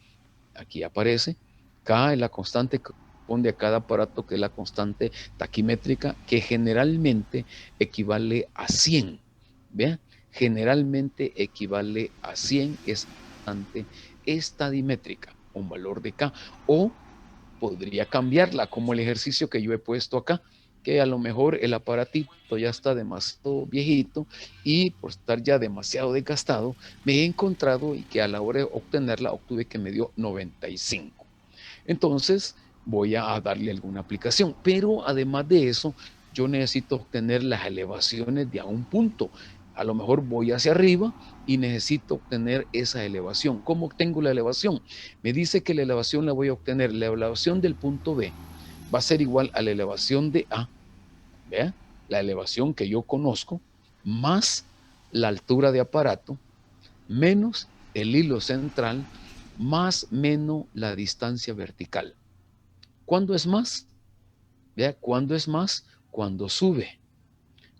aquí aparece. K es la constante que corresponde a cada aparato, que es la constante taquimétrica, que generalmente equivale a 100. ¿Vean? Generalmente equivale a 100, es constante estadimétrica, un valor de K. O podría cambiarla, como el ejercicio que yo he puesto acá, que a lo mejor el aparatito ya está demasiado viejito y por estar ya demasiado desgastado, me he encontrado y que a la hora de obtenerla obtuve que me dio 95. Entonces voy a darle alguna aplicación, pero además de eso, yo necesito obtener las elevaciones de a un punto. A lo mejor voy hacia arriba y necesito obtener esa elevación. ¿Cómo obtengo la elevación? Me dice que la elevación la voy a obtener, la elevación del punto B va a ser igual a la elevación de A, ¿vea? La elevación que yo conozco, más la altura de aparato, menos el hilo central, más menos la distancia vertical. ¿Cuándo es más? ¿Vea? ¿Cuándo es más? Cuando sube.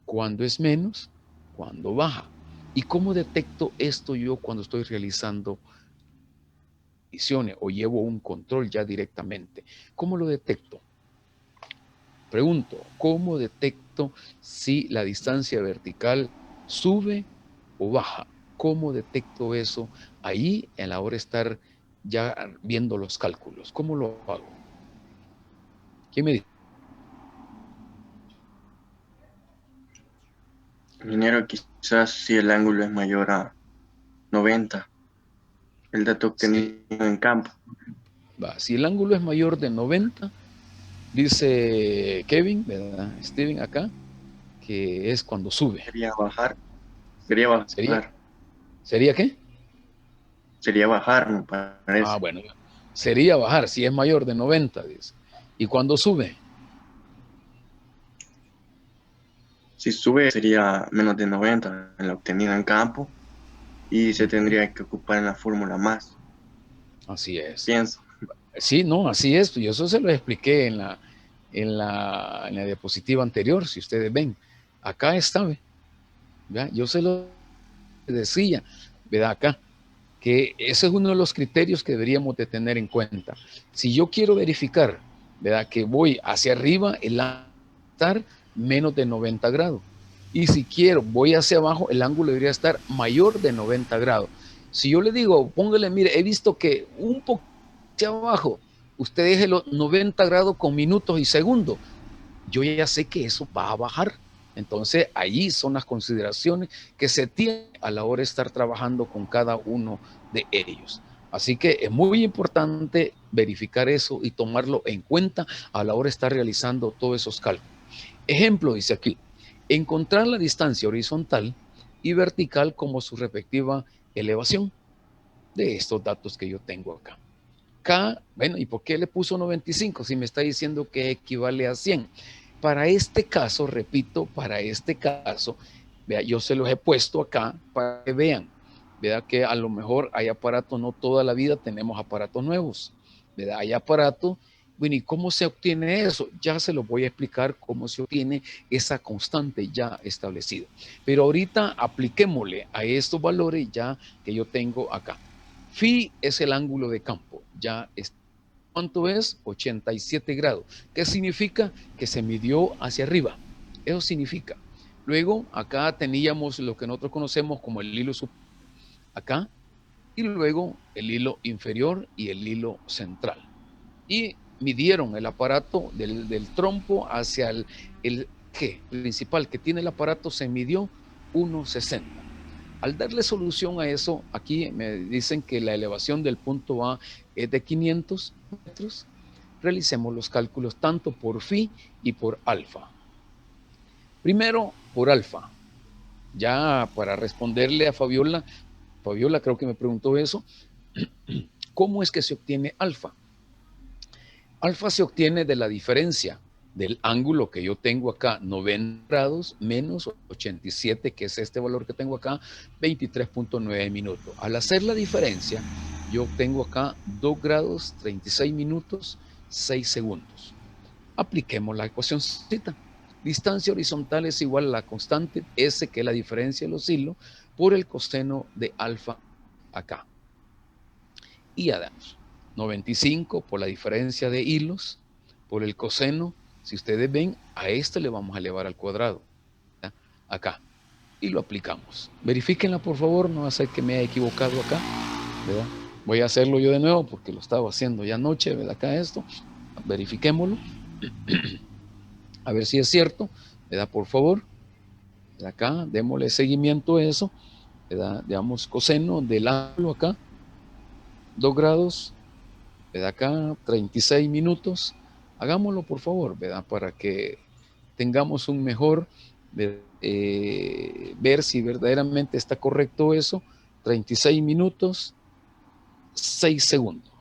¿Cuándo es menos? Cuando baja. ¿Y cómo detecto esto yo cuando estoy realizando mediciones o llevo un control ya directamente? ¿Cómo lo detecto? Pregunto, ¿cómo detecto si la distancia vertical sube o baja? ¿Cómo detecto eso ahí a la hora de estar ya viendo los cálculos? ¿Cómo lo hago? ¿Quién me dice? Ingeniero, quizás si el ángulo es mayor a 90, el dato obtenido Sí, en campo. va. Si el ángulo es mayor de 90, dice Kevin, ¿verdad? Steven acá, que es cuando sube. Sería bajar, sería ¿Sería? bajar, ¿Sería qué? sería bajar, me Ah, parece. bueno, sería bajar si es mayor de 90, dice. ¿Y cuando sube? Si sube sería menos de 90 en la obtenida en campo y se tendría que ocupar en la fórmula más, Así es. pienso. Sí, no, así es. Yo eso se lo expliqué en la diapositiva anterior, si ustedes ven. Acá está, ¿verdad? Yo se lo decía, ¿verdad? Acá, que ese es uno de los criterios que deberíamos de tener en cuenta. Si yo quiero verificar, ¿verdad? Que voy hacia arriba, el estar menos de 90 grados. Y si quiero, voy hacia abajo, el ángulo debería estar mayor de 90 grados. Si yo le digo, póngale, mire, he visto que un poco hacia abajo, usted deje los 90 grados con minutos y segundos, yo ya sé que eso va a bajar. Entonces, ahí son las consideraciones que se tienen a la hora de estar trabajando con cada uno de ellos. Así que es muy importante verificar eso y tomarlo en cuenta a la hora de estar realizando todos esos cálculos. Ejemplo, dice aquí, encontrar la distancia horizontal y vertical como su respectiva elevación de estos datos que yo tengo acá. K, bueno, ¿y por qué le puso 95 si me está diciendo que equivale a 100? Para este caso, repito, para este caso, vea, yo se los he puesto acá para que vean, vea que a lo mejor hay aparatos, no toda la vida tenemos aparatos nuevos, ¿verdad? Hay aparatos, bueno, ¿y cómo se obtiene eso? Ya se los voy a explicar cómo se obtiene esa constante ya establecida. Pero ahorita apliquémosle a estos valores ya que yo tengo acá. Phi es el ángulo de campo, ya está. ¿Cuánto es? 87 grados. ¿Qué significa? Que se midió hacia arriba. Eso significa. Luego, acá teníamos lo que nosotros conocemos como el hilo superior, acá, y luego el hilo inferior y el hilo central. Y midieron el aparato del trompo hacia el eje principal que tiene el aparato, se midió 1,60. Al darle solución a eso, aquí me dicen que la elevación del punto A es de 500 metros. Realicemos los cálculos tanto por phi y por alfa. Primero, por alfa. Ya para responderle a Fabiola, Fabiola creo que me preguntó eso, ¿cómo es que se obtiene alfa? Alfa se obtiene de la diferencia del ángulo que yo tengo acá, 90 grados menos 87, que es este valor que tengo acá, 23.9 minutos. Al hacer la diferencia, yo tengo acá 2 grados, 36 minutos, 6 segundos. Apliquemos la ecuación. Distancia horizontal es igual a la constante S, que es la diferencia de los hilos, por el coseno de alfa acá. Y ya damos 95 por la diferencia de hilos, por el coseno. Si ustedes ven, a este le vamos a elevar al cuadrado, ¿ya? Acá, y lo aplicamos. Verifíquenla, por favor, no va a ser que me haya equivocado acá, ¿verdad? Voy a hacerlo yo de nuevo porque lo estaba haciendo ya anoche, ¿verdad? Acá esto, verifiquémoslo, a ver si es cierto, ¿verdad? Por favor, ¿verdad? Acá, démosle seguimiento a eso, ¿verdad? Digamos, coseno del ángulo acá, 2 grados, ¿verdad? Acá, 36 minutos. Hagámoslo, por favor, ¿verdad? Para que tengamos un mejor, ver si verdaderamente está correcto eso. 36 minutos, 6 segundos.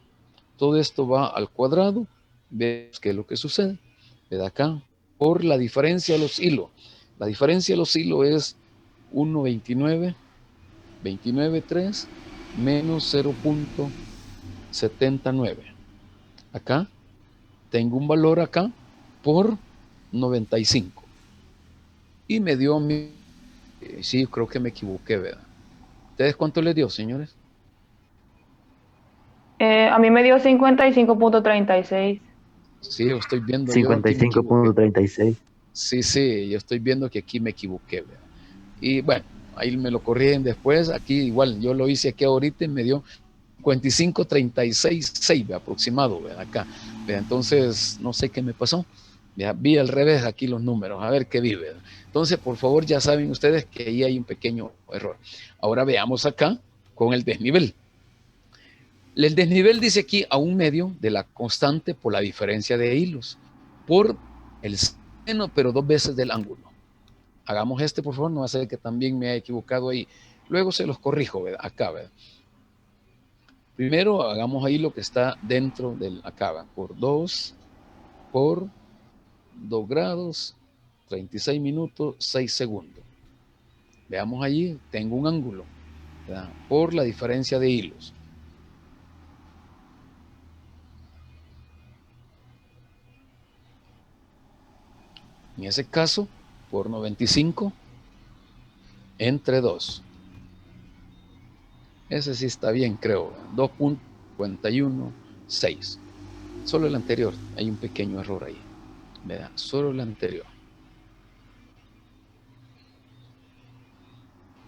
Todo esto va al cuadrado. Vemos qué es lo que sucede, ¿verdad? Acá, por la diferencia de los hilos. La diferencia de los hilos es 1,29, 29,3 menos 0,79. Acá tengo un valor acá por 95. Y me dio a mí, sí, creo que me equivoqué, ¿verdad? ¿Ustedes cuánto les dio, señores? A mí me dio 55.36. Sí, yo estoy viendo, yo aquí me equivoqué. 55.36. Sí, sí, yo estoy viendo que aquí me equivoqué, ¿verdad? Y bueno, ahí me lo corrigen después. Aquí igual, yo lo hice aquí ahorita y me dio 55,36,6 aproximado, ¿verdad? Acá, ¿verdad? Entonces, no sé qué me pasó. ¿Verdad? Vi al revés aquí los números, a ver qué vi, ¿verdad? Entonces, por favor, ya saben ustedes que ahí hay un pequeño error. Ahora veamos acá con el desnivel. El desnivel dice aquí a un medio de la constante por la diferencia de hilos, por el seno, pero 2 veces del ángulo. Hagamos este, por favor, no va a ser que también me haya equivocado ahí. Luego se los corrijo, ¿verdad? Acá, ¿verdad? Primero hagamos ahí lo que está dentro del acá, ¿verdad? Por 2 grados, 36 minutos, 6 segundos. Veamos allí, tengo un ángulo, ¿verdad? Por la diferencia de hilos. En ese caso, por 95 entre 2. Ese sí está bien, creo. 2.516. Solo el anterior, hay un pequeño error ahí, ¿verdad? Solo el anterior.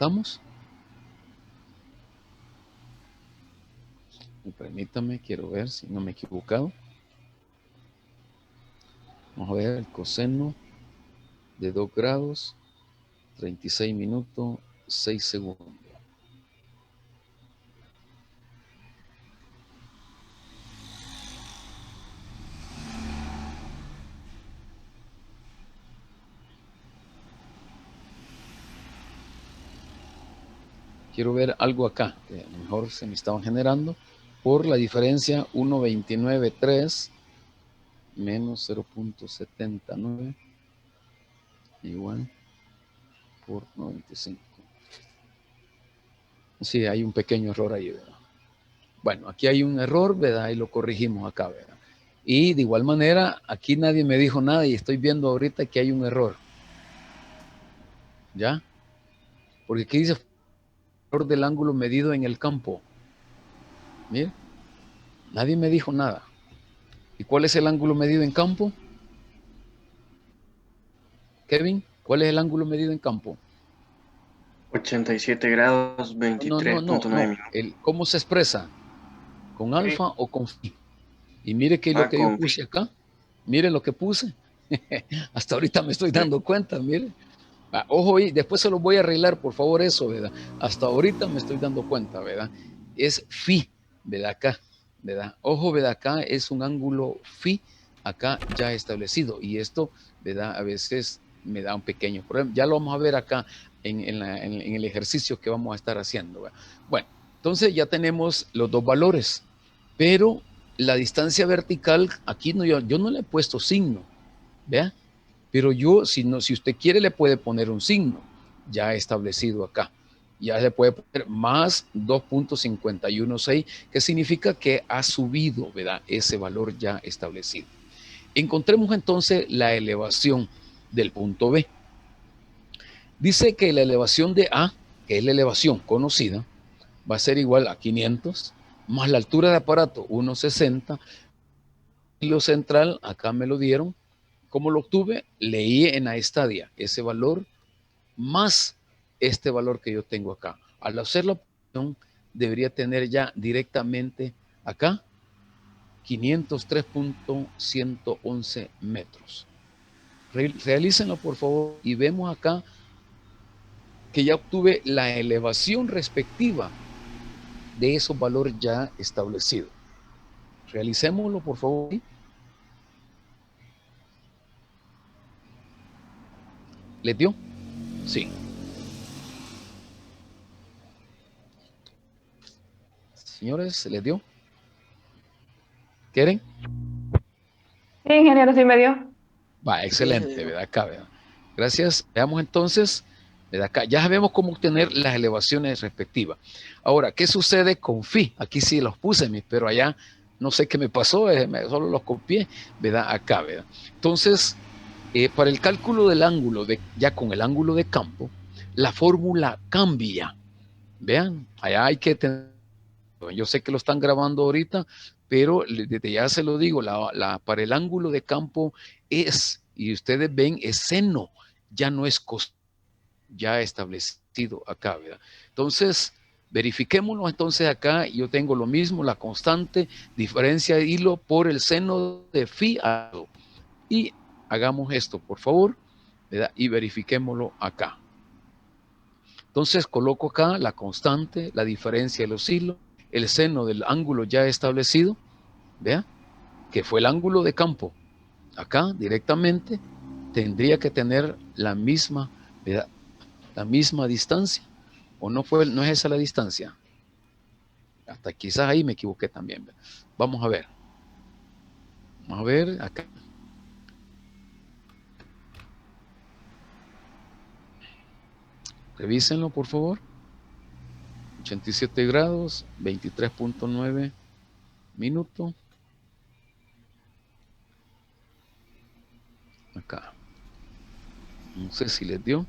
¿Estamos? Permítame, quiero ver si no me he equivocado. Vamos a ver el coseno de 2 grados, 36 minutos, 6 segundos. Quiero ver algo acá, que a lo mejor se me estaban generando por la diferencia 1.29.3 menos 0.79 igual por 95. Sí, hay un pequeño error ahí, ¿verdad? Bueno, aquí hay un error, ¿verdad? Y lo corregimos acá, ¿verdad? Y de igual manera, aquí nadie me dijo nada y estoy viendo ahorita que hay un error. ¿Ya? Porque aquí dice error del ángulo medido en el campo. Mire, nadie me dijo nada. ¿Y cuál es el ángulo medido en campo? Kevin, ¿cuál es el ángulo medido en campo? 87 grados, No. 23.9 minutos. ¿Cómo se expresa? ¿Con alfa o con phi? Y mire que lo que yo Con puse acá. Mire lo que puse. Hasta ahorita me estoy dando cuenta, mire. Ojo, y después se lo voy a arreglar, por favor, eso, ¿verdad? Hasta ahorita me estoy dando cuenta, ¿verdad? Es phi, ¿verdad? Acá, ¿verdad? Ojo, ¿verdad? Acá es un ángulo phi, acá ya establecido. Y esto, ¿verdad? A veces me da un pequeño problema. Ya lo vamos a ver acá en el ejercicio que vamos a estar haciendo, ¿verdad? Bueno, entonces ya tenemos los dos valores, pero la distancia vertical, aquí no, yo no le he puesto signo, ¿vea? Pero yo, si usted quiere, le puede poner un signo ya establecido acá. Ya le puede poner más 2.516, que significa que ha subido, ¿verdad? Ese valor ya establecido. Encontremos entonces la elevación del punto B. Dice que la elevación de A, que es la elevación conocida, va a ser igual a 500, más la altura de aparato, 1.60, y lo central, acá me lo dieron. ¿Cómo lo obtuve? Leí en la estadia ese valor más este valor que yo tengo acá. Al hacer la operación, debería tener ya directamente acá 503.111 metros. Realícenlo, por favor, y vemos acá que ya obtuve la elevación respectiva de esos valores ya establecidos. Realicémoslo, por favor. ¿Les dio? Sí. Señores, ¿se les dio? ¿Quieren? Sí, ingeniero, sí me dio. Va, excelente, ¿verdad? Acá, ¿verdad? Gracias. Veamos entonces, ¿verdad? Acá ya sabemos cómo obtener las elevaciones respectivas. Ahora, ¿qué sucede con phi? Aquí sí los puse, pero allá no sé qué me pasó, solo los copié, ¿verdad? Acá, ¿verdad? Entonces, para el cálculo del ángulo, ya con el ángulo de campo, la fórmula cambia. Vean, allá hay que tener, yo sé que lo están grabando ahorita, pero desde ya se lo digo, para el ángulo de campo es, y ustedes ven, es seno, ya no es cos, ya establecido acá, ¿verdad? Entonces, verifiquémoslo entonces acá, yo tengo lo mismo, la constante, diferencia de hilo por el seno de phi, y hagamos esto, por favor, ¿verdad? Y verifiquémoslo acá. Entonces coloco acá la constante, la diferencia de los hilos, el seno del ángulo ya establecido, vea, que fue el ángulo de campo. Acá directamente tendría que tener la misma, ¿verdad? La misma distancia. ¿O no es esa la distancia? Hasta quizás ahí me equivoqué también. ¿Verdad? Vamos a ver. Vamos a ver acá. Revísenlo, por favor. 87 grados, 23.9 minutos. Acá. No sé si les dio.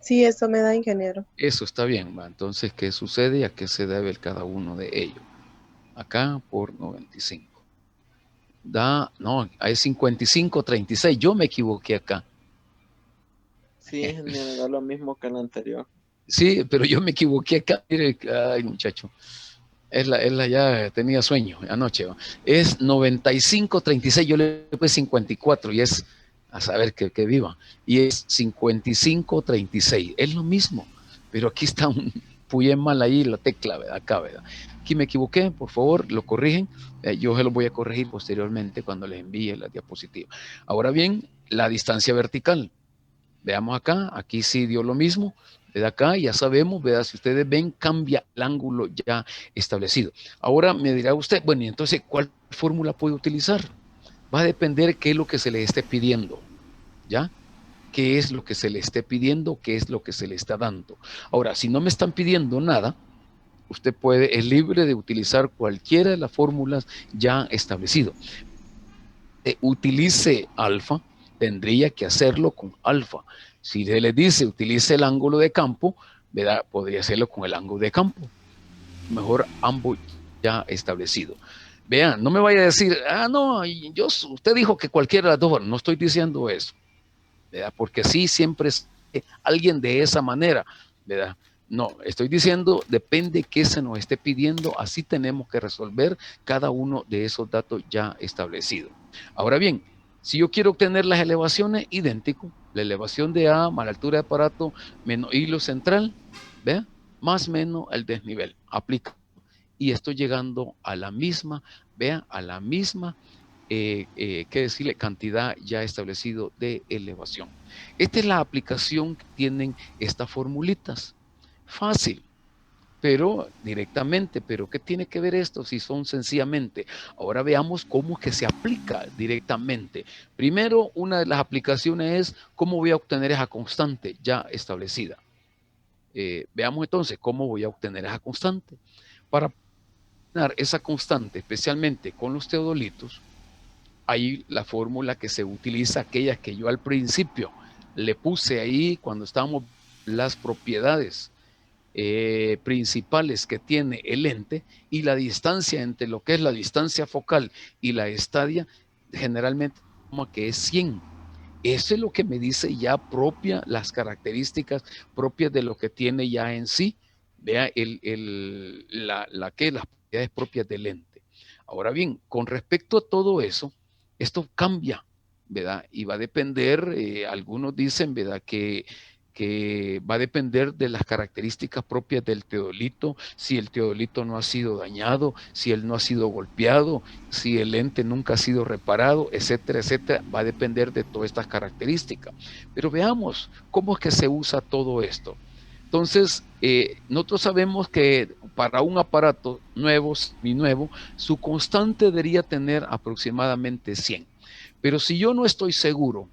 Sí, eso me da, ingeniero. Eso está bien, ¿va? Entonces, ¿qué sucede y a qué se debe cada uno de ellos? Acá por 95. No, hay 55.36. Yo me equivoqué acá. Sí, ingeniero, da lo mismo que el anterior. Sí, pero yo me equivoqué acá. Mire, ay, muchacho. Es la ya tenía sueño anoche. ¿Va? Es 95-36. Yo le puse 54 y es a saber que viva. Y es 55-36. Es lo mismo. Pero aquí está un puyé mal ahí la tecla, ¿verdad? Acá, ¿verdad? Aquí me equivoqué, por favor, lo corrigen. Yo se lo voy a corregir posteriormente cuando les envíe la diapositiva. Ahora bien, la distancia vertical. Veamos acá, aquí sí dio lo mismo. De acá ya sabemos, ¿verdad? Si ustedes ven, cambia el ángulo ya establecido. Ahora me dirá usted, bueno, y entonces, ¿cuál fórmula puede utilizar? Va a depender qué es lo que se le esté pidiendo, ¿ya? ¿Qué es lo que se le esté pidiendo? ¿Qué es lo que se le está dando? Ahora, si no me están pidiendo nada, usted es libre de utilizar cualquiera de las fórmulas ya establecidas. Utilice alfa, tendría que hacerlo con alfa. Si se le dice utilice el ángulo de campo, ¿verdad? Podría hacerlo con el ángulo de campo. Mejor ambos ya establecido. Vean, no me vaya a decir, no, usted dijo que cualquiera de las dos, no estoy diciendo eso, ¿verdad? Porque sí, siempre es alguien de esa manera, ¿verdad? No, estoy diciendo, depende qué se nos esté pidiendo, así tenemos que resolver cada uno de esos datos ya establecidos. Ahora bien, si yo quiero obtener las elevaciones, idéntico, la elevación de A más la altura de aparato menos hilo central, ¿vea? Más menos el desnivel, aplica. Y estoy llegando a la misma, vea, a la misma, que decirle, cantidad ya establecido de elevación. Esta es la aplicación que tienen estas formulitas. Fácil, pero directamente. Pero ¿qué tiene que ver esto si son sencillamente? Ahora veamos cómo que se aplica directamente. Primero, una de las aplicaciones es cómo voy a obtener esa constante ya establecida. Veamos entonces cómo voy a obtener esa constante. Para obtener esa constante, especialmente con los teodolitos, hay la fórmula que se utiliza, aquella que yo al principio le puse ahí cuando estábamos las propiedades principales que tiene el lente y la distancia entre lo que es la distancia focal y la estadia, generalmente como que es 100. Eso es lo que me dice ya las características propias de lo que tiene ya en sí, vea las propiedades propias del lente. Ahora bien, con respecto a todo eso, esto cambia, ¿verdad? Y va a depender, algunos dicen, ¿verdad? Que va a depender de las características propias del teodolito, si el teodolito no ha sido dañado, si él no ha sido golpeado, si el lente nunca ha sido reparado, etcétera, etcétera. Va a depender de todas estas características. Pero veamos cómo es que se usa todo esto. Entonces, nosotros sabemos que para un aparato nuevo, seminuevo, su constante debería tener aproximadamente 100. Pero si yo no estoy seguro,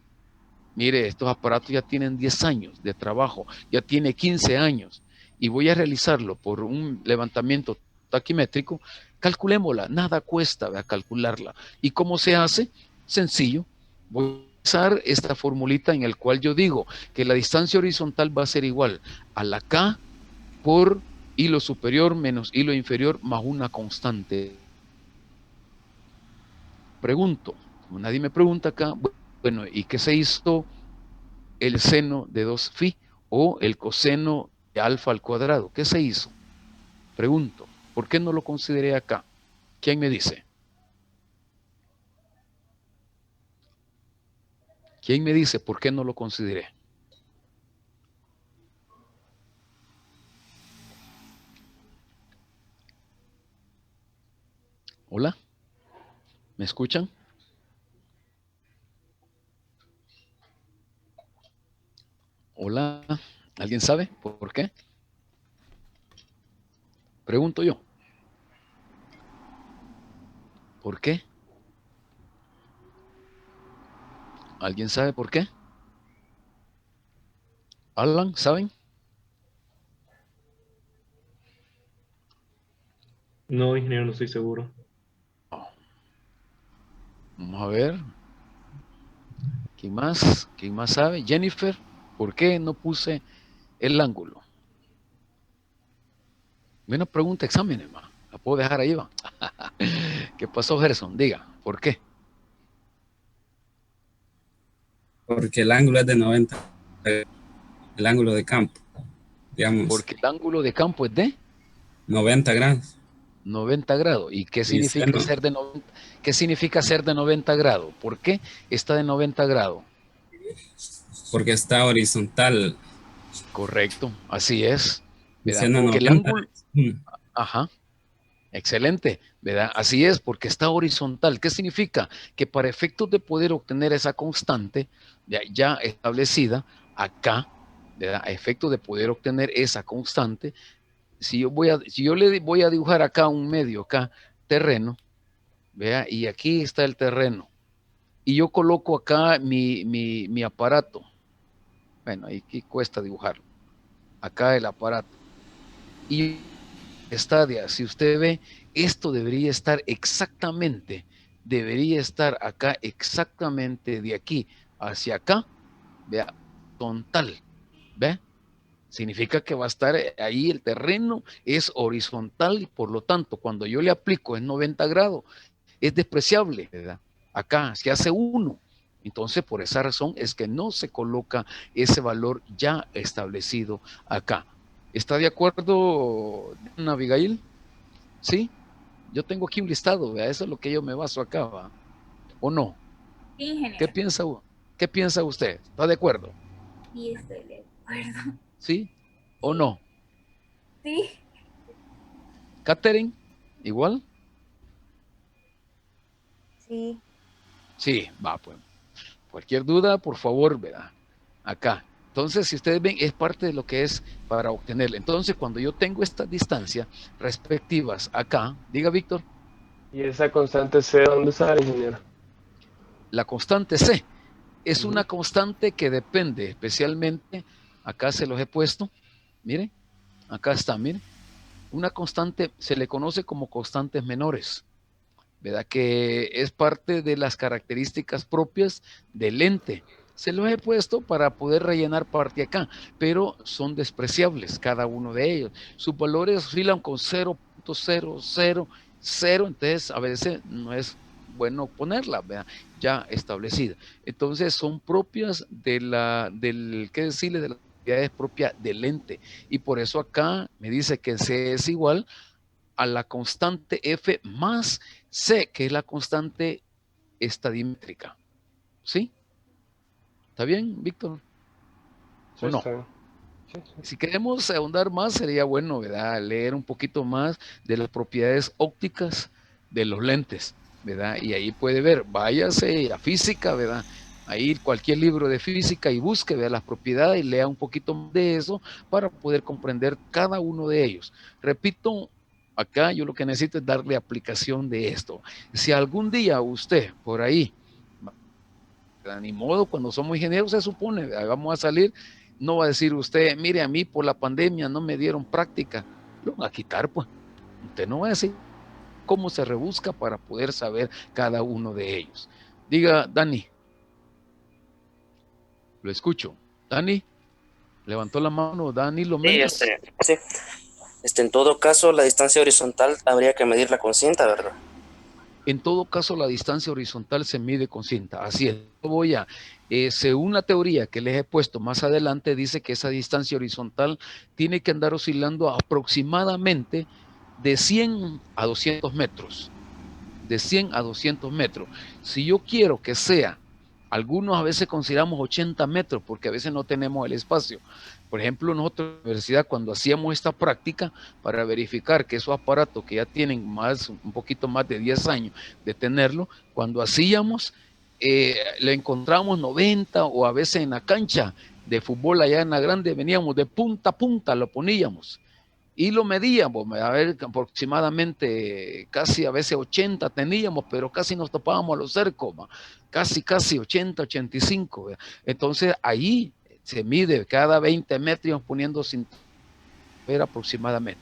mire, estos aparatos ya tienen 10 años de trabajo, ya tiene 15 años, y voy a realizarlo por un levantamiento taquimétrico, calculémosla, nada cuesta, ¿verdad? Calcularla. ¿Y cómo se hace? Sencillo, voy a usar esta formulita en el cual yo digo que la distancia horizontal va a ser igual a la K por hilo superior menos hilo inferior más una constante. Pregunto, como nadie me pregunta acá, bueno, ¿y qué se hizo el seno de 2 phi o el coseno de alfa al cuadrado? ¿Qué se hizo? Pregunto, ¿por qué no lo consideré acá? ¿Quién me dice? ¿Quién me dice por qué no lo consideré? ¿Hola? ¿Me escuchan? Hola, ¿alguien sabe por qué? Pregunto yo. ¿Por qué? ¿Alguien sabe por qué? Alan, ¿saben? No, ingeniero, no estoy seguro. Vamos a ver. ¿Quién más? ¿Quién más sabe? Jennifer, ¿por qué no puse el ángulo? Una pregunta, examen, hermano. La puedo dejar ahí, va. ¿Qué pasó, Gerson? Diga, ¿por qué? Porque el ángulo es de 90. el ángulo de campo, digamos, Porque el ángulo de campo es de 90 grados. 90 grados. ¿Y qué Y significa seno, ser de 90? ¿Qué significa ser de 90 grados? ¿Por qué está de 90 grados? porque está horizontal. Correcto, así es, Y ¿verdad? seno Porque el 90 ángulo, es 1. ajá, excelente, ¿verdad? Así es, porque está horizontal. ¿Qué significa? Que para efectos de poder obtener esa constante ya establecida acá, ¿verdad? A efectos de poder obtener esa constante, si yo le voy a dibujar acá un medio, acá, terreno, ¿vea? Y aquí está el terreno. Y yo coloco acá mi aparato. Bueno, aquí cuesta dibujarlo. Acá el aparato. Y estadia, si usted ve, esto debería estar acá exactamente de aquí hacia acá, vea, horizontal, ¿ve? Significa que va a estar ahí, el terreno es horizontal y por lo tanto, cuando yo le aplico en 90 grados, es despreciable, ¿verdad? Acá se hace 1. Entonces, por esa razón es que no se coloca ese valor ya establecido acá. ¿Está de acuerdo, Abigail? Sí, yo tengo aquí un listado, ¿verdad? Eso es lo que yo me baso acá, ¿va? ¿O no? Sí, ¿Qué ingeniero. piensa, qué piensa usted? ¿Está de acuerdo? Sí, estoy de acuerdo. ¿Sí o Sí. no? Sí. ¿Catherine? ¿Igual? Sí. Sí, va, pues. Cualquier duda, por favor, ¿verdad? Acá. Entonces, si ustedes ven, es parte de lo que es para obtenerla. Entonces, cuando yo tengo estas distancias respectivas acá, diga Víctor, ¿Y esa constante C dónde sale, ingeniero? la constante C es una Ujú. constante que depende especialmente, acá se los he puesto, miren, acá está, miren, una constante se le conoce como constantes menores, ¿verdad? Que es parte de las características propias del lente. Se los he puesto para poder rellenar parte acá, pero son despreciables cada uno de ellos. Sus valores oscilan con 0.000, entonces a veces no es bueno ponerla, ¿verdad? Ya establecida. Entonces son propias ¿qué decirle? De las propiedades propias del lente. Y por eso acá me dice que C es igual a la constante F más C, que es la constante estadimétrica. ¿Sí? ¿Está bien, Víctor? Sí, ¿O no? está bien. Sí, sí. Si queremos ahondar más, sería bueno, ¿verdad? Leer un poquito más de las propiedades ópticas de los lentes, ¿verdad? Y ahí puede ver, váyase a física, ¿verdad? Ahí cualquier libro de física y busque, vea las propiedades y lea un poquito de eso para poder comprender cada uno de ellos. Repito, acá yo lo que necesito es darle aplicación de esto. Si algún día usted por ahí, ni modo, cuando somos ingenieros se supone, vamos a salir, no va a decir usted, mire, a mí por la pandemia no me dieron práctica, lo van a quitar, pues. Usted no va a decir cómo se rebusca para poder saber cada uno de ellos. Diga, Dani, lo escucho. Dani, levantó la mano, Danilo Sí, Méndez. sí. En todo caso, la distancia horizontal habría que medirla con cinta, ¿verdad? En todo caso, la distancia horizontal se mide con cinta. Así es. Según la teoría que les he puesto más adelante, dice que esa distancia horizontal tiene que andar oscilando aproximadamente de 100 a 200 metros. De 100 a 200 metros. Si yo quiero que sea, algunos a veces consideramos 80 metros porque a veces no tenemos el espacio. Por ejemplo, nosotros en la universidad cuando hacíamos esta práctica para verificar que esos aparatos que ya tienen un poquito más de 10 años de tenerlo, cuando hacíamos, le encontramos 90 o a veces en la cancha de fútbol allá en la grande, veníamos de punta a punta, lo poníamos y lo medíamos, a ver, aproximadamente casi a veces 80 teníamos, pero casi nos topábamos a los cercos, casi 80, 85. ¿Verdad? Entonces ahí se mide cada 20 metros poniendo sin ver aproximadamente.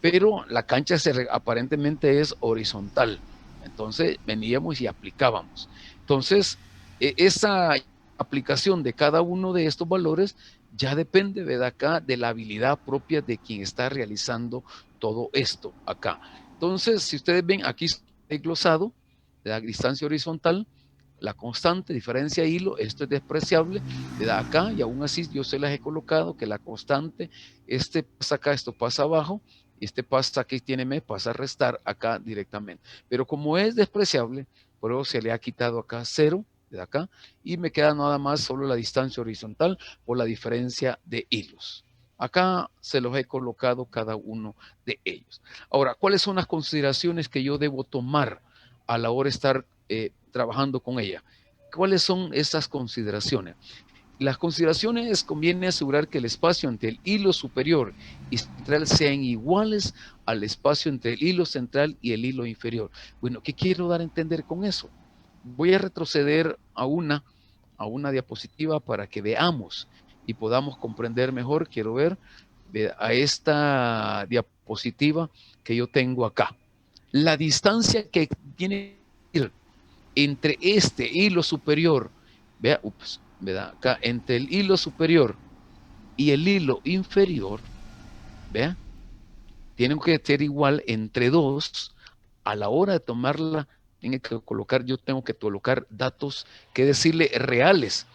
Pero la cancha aparentemente es horizontal. Entonces veníamos y aplicábamos. Entonces, esa aplicación de cada uno de estos valores ya depende de acá de la habilidad propia de quien está realizando todo esto acá. Entonces, si ustedes ven aquí el glosado de la distancia horizontal, la constante, diferencia hilo, esto es despreciable, le da acá y aún así yo se las he colocado que la constante, este pasa acá, esto pasa abajo, este pasa aquí, tiene me, pasa a restar acá directamente. Pero como es despreciable, por eso se le ha quitado acá 0 de acá y me queda nada más solo la distancia horizontal por la diferencia de hilos. Acá se los he colocado cada uno de ellos. Ahora, ¿cuáles son las consideraciones que yo debo tomar a la hora de estar trabajando con ella? ¿Cuáles son esas consideraciones? Las consideraciones conviene asegurar que el espacio entre el hilo superior y central sean iguales al espacio entre el hilo central y el hilo inferior. Bueno, ¿qué quiero dar a entender con eso? Voy a retroceder a una diapositiva para que veamos y podamos comprender mejor. Quiero ver a esta diapositiva que yo tengo acá. La distancia que tiene que ir entre este hilo superior, vea, acá, entre el hilo superior y el hilo inferior, vea, tienen que ser igual entre dos. A la hora de tomarla, yo tengo que colocar datos, que decirle reales.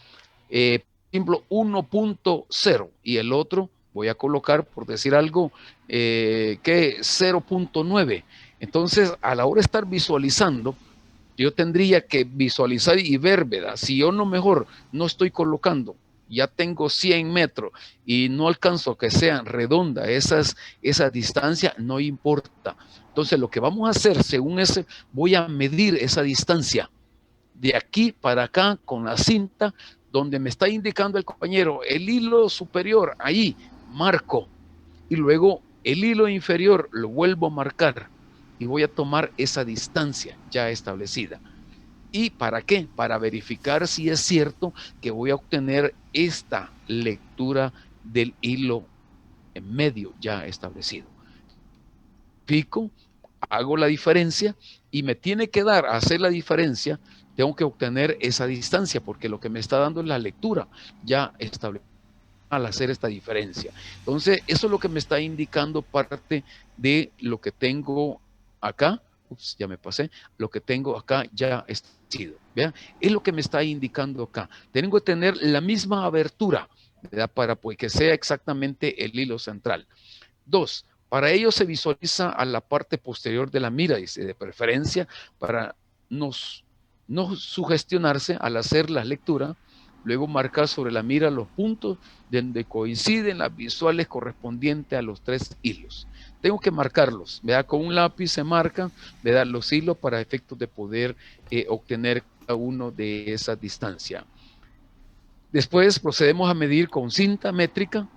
Por ejemplo, 1.0 y el otro voy a colocar, por decir algo, que 0.9. Entonces, a la hora de estar visualizando, yo tendría que visualizar y ver, ¿verdad? Si yo no estoy colocando, ya tengo 100 metros y no alcanzo a que sean redondas esa distancia, no importa. Entonces, lo que vamos a hacer, según ese, voy a medir esa distancia de aquí para acá con la cinta, donde me está indicando el compañero el hilo superior, ahí marco, y luego el hilo inferior lo vuelvo a marcar y voy a tomar esa distancia ya establecida. ¿Y para qué? Para verificar si es cierto que voy a obtener esta lectura del hilo en medio ya establecido. Pico, hago la diferencia y me tiene que dar, hacer la diferencia, tengo que obtener esa distancia porque lo que me está dando es la lectura ya establecida al hacer esta diferencia. Entonces, eso es lo que me está indicando parte de lo que tengo acá. Ups, ya me pasé. Lo que tengo acá ya establecido. ¿Vean? Es lo que me está indicando acá. Tengo que tener la misma abertura, ¿verdad? Para pues, que sea exactamente el hilo central. 2. Para ello se visualiza a la parte posterior de la mira, dice, de preferencia para no sugestionarse al hacer la lectura. Luego marcar sobre la mira los puntos donde coinciden las visuales correspondientes a los 3 hilos. Tengo que marcarlos, ¿verdad? Con un lápiz se marcan, ¿verdad? Los hilos para efectos de poder obtener cada uno de esa distancia. Después procedemos a medir con cinta métrica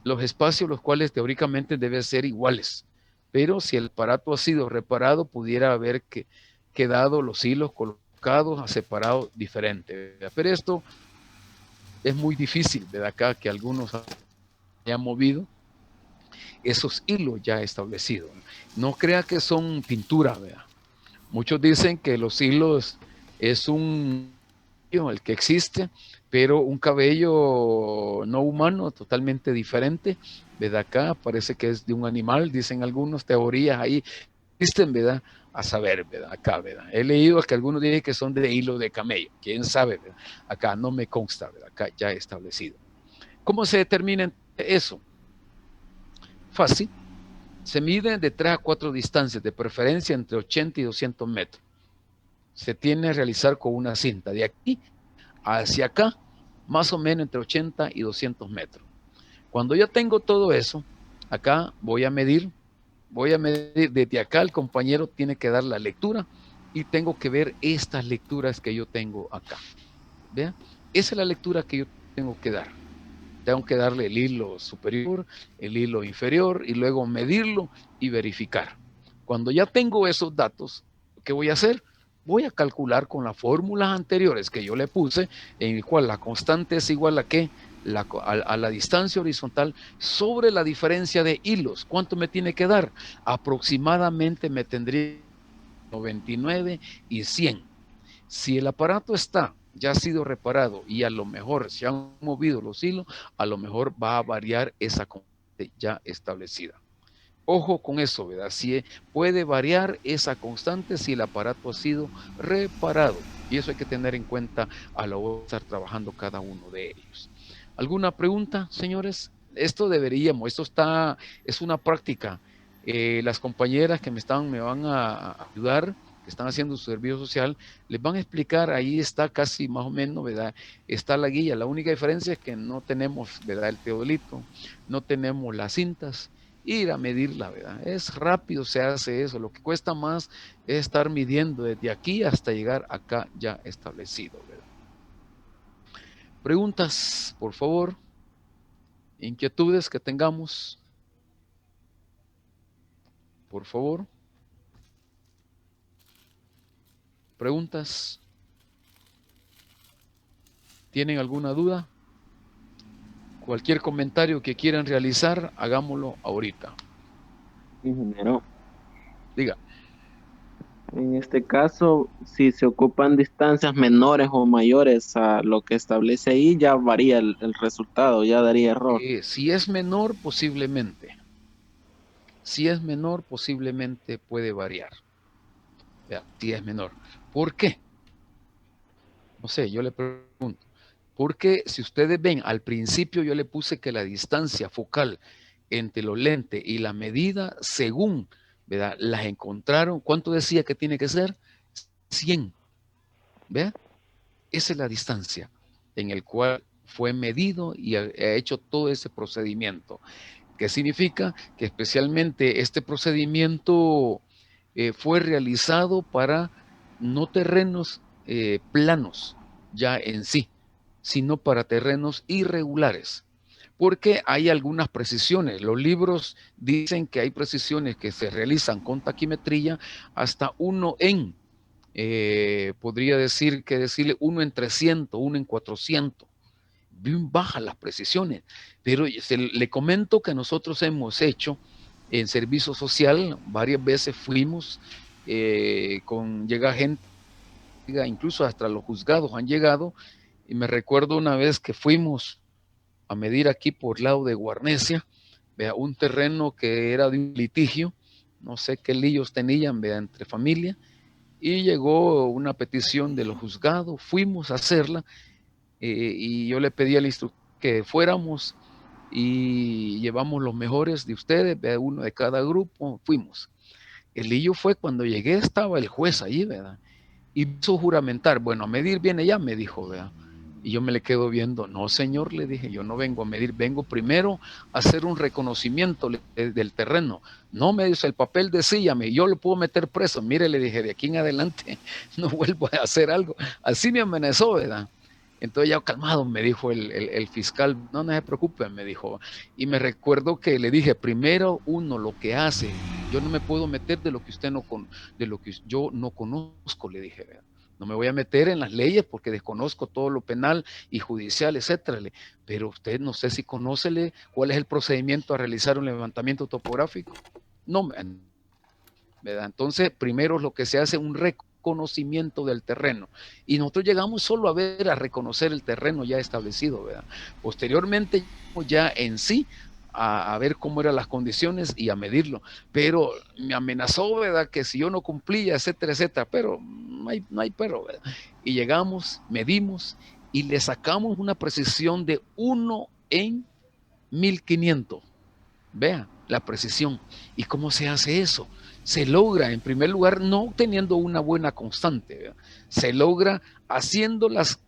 los espacios, los cuales teóricamente deben ser iguales. Pero si el aparato ha sido reparado, pudiera haber quedado los hilos colocados, separados, diferentes. Pero esto es muy difícil, ¿verdad? Acá que algunos hayan movido esos hilos ya establecidos. No crea que son pintura, ¿verdad? Muchos dicen que los hilos es el que existe, pero un cabello no humano, totalmente diferente, ¿verdad? Acá parece que es de un animal, dicen algunos, teorías ahí existen, ¿verdad? A saber, ¿verdad? Acá, ¿verdad? He leído que algunos dicen que son de hilo de camello, quién sabe, ¿verdad? Acá no me consta, ¿verdad? Acá ya establecido. ¿Cómo se determina eso? Fácil. Se mide de 3 a 4 distancias, de preferencia entre 80 y 200 metros. Se tiene que realizar con una cinta. De aquí hacia acá, más o menos entre 80 y 200 metros. Cuando ya tengo todo eso, acá voy a medir desde acá. El compañero tiene que dar la lectura y tengo que ver estas lecturas que yo tengo acá. ¿Vean? Esa es la lectura que yo tengo que dar. Tengo que darle el hilo superior, el hilo inferior y luego medirlo y verificar. Cuando ya tengo esos datos, ¿qué voy a hacer? Voy a calcular con las fórmulas anteriores que yo le puse, en el cual la constante es igual a ¿qué? A la distancia horizontal sobre la diferencia de hilos. ¿Cuánto me tiene que dar? Aproximadamente me tendría 99 y 100. Si el aparato ya ha sido reparado y a lo mejor se han movido los hilos, a lo mejor va a variar esa constante ya establecida. Ojo con eso, ¿verdad? Si puede variar esa constante si el aparato ha sido reparado. Y eso hay que tener en cuenta a la hora de estar trabajando cada uno de ellos. ¿Alguna pregunta, señores? Esto es una práctica. Las compañeras que me van a ayudar, que están haciendo su servicio social, les van a explicar, ahí está casi más o menos, ¿verdad? Está la guía. La única diferencia es que no tenemos, ¿verdad?, el teodolito, no tenemos las cintas, ir a medirla, ¿verdad? Es rápido, se hace eso. Lo que cuesta más es estar midiendo desde aquí hasta llegar acá ya establecido, ¿verdad? Preguntas, por favor. Inquietudes que tengamos, por favor. Preguntas. ¿Tienen alguna duda? Cualquier comentario que quieran realizar, hagámoslo ahorita. Ingeniero, Diga. en este caso, si se ocupan distancias menores o mayores a lo que establece ahí, ya varía el resultado, ya daría error. Si es menor, posiblemente. Si es menor, posiblemente puede variar. Vea, si es menor. ¿Por qué? No sé, yo le pregunto. Porque si ustedes ven, al principio yo le puse que la distancia focal entre los lentes y la medida, según, ¿verdad?, las encontraron. ¿Cuánto decía que tiene que ser? 100. ¿Vea? Esa es la distancia en el cual fue medido y ha hecho todo ese procedimiento. ¿Qué significa? Que especialmente este procedimiento fue realizado para no terrenos planos ya en sí, sino para terrenos irregulares. Porque hay algunas precisiones. Los libros dicen que hay precisiones que se realizan con taquimetría hasta 1 en, podría decir que decirle 1 en 300, 1 en 400. Bien bajas las precisiones, pero le comento que nosotros hemos hecho en servicio social, varias veces fuimos, llega gente, incluso hasta los juzgados han llegado, y me recuerdo una vez que fuimos a medir aquí por el lado de Guarnesia, vea, un terreno que era de un litigio, no sé qué líos tenían, vea, entre familia, y llegó una petición de los juzgados, fuimos a hacerla, y yo le pedí al instructor que fuéramos y llevamos los mejores de ustedes, uno de cada grupo, fuimos. El lío fue cuando llegué, estaba el juez ahí, ¿verdad? Y hizo juramentar, bueno, a medir viene ya, me dijo, ¿verdad? Y yo me le quedo viendo, no señor, le dije, yo no vengo a medir, vengo primero a hacer un reconocimiento del terreno. No, me dice, el papel decía, yo lo puedo meter preso. Mire, le dije, de aquí en adelante no vuelvo a hacer algo. Así me amenazó, ¿verdad? Entonces ya calmado me dijo el fiscal, no se preocupe, me dijo. Y me recuerdo que le dije, primero uno lo que hace, yo no me puedo meter de lo que usted de lo que yo no conozco, le dije, ¿verdad? No me voy a meter en las leyes porque desconozco todo lo penal y judicial, etcétera. Pero usted no sé si conoce cuál es el procedimiento a realizar un levantamiento topográfico. No, ¿verdad? Entonces, primero lo que se hace es un reconocimiento del terreno. Y nosotros llegamos solo a reconocer el terreno ya establecido, ¿verdad? Posteriormente, ya en sí, a ver cómo eran las condiciones y a medirlo. Pero me amenazó, ¿verdad?, que si yo no cumplía, etcétera, etcétera. Pero no hay pero, ¿verdad? Y llegamos, medimos y le sacamos una precisión de 1 en 1500. Vea la precisión. ¿Y cómo se hace eso? Se logra, en primer lugar, no teniendo una buena constante, ¿verdad? Se logra haciendo las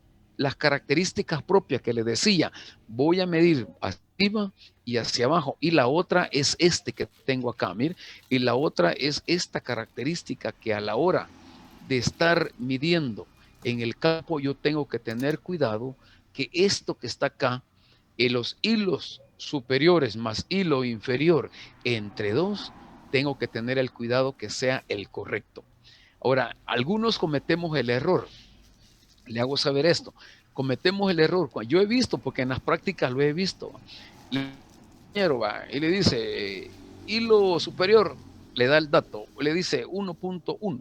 características propias que le decía. Voy a medir arriba y hacia abajo, y la otra es que tengo acá, mire, y la otra es esta característica que a la hora de estar midiendo en el campo yo tengo que tener cuidado que esto que está acá, en los hilos superiores más hilo inferior entre dos, tengo que tener el cuidado que sea el correcto. Ahora, algunos cometemos el error, le hago saber esto, cometemos el error, yo he visto, porque en las prácticas lo he visto, y le dice, hilo superior, le da el dato, le dice 1.1,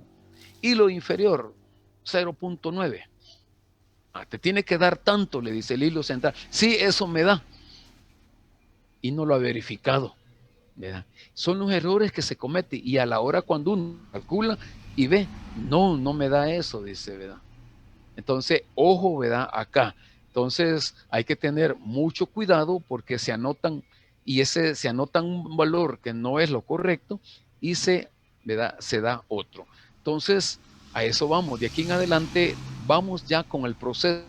hilo inferior 0.9, te tiene que dar tanto, le dice el hilo central, sí, eso me da, y no lo ha verificado, ¿verdad? Son los errores que se cometen, y a la hora cuando uno calcula y ve, no me da eso, dice, ¿verdad? Entonces, ojo, ¿verdad? Acá. Entonces, hay que tener mucho cuidado porque se anotan y se anotan un valor que no es lo correcto y ¿verdad? Se da otro. Entonces, a eso vamos. De aquí en adelante, vamos ya con el proceso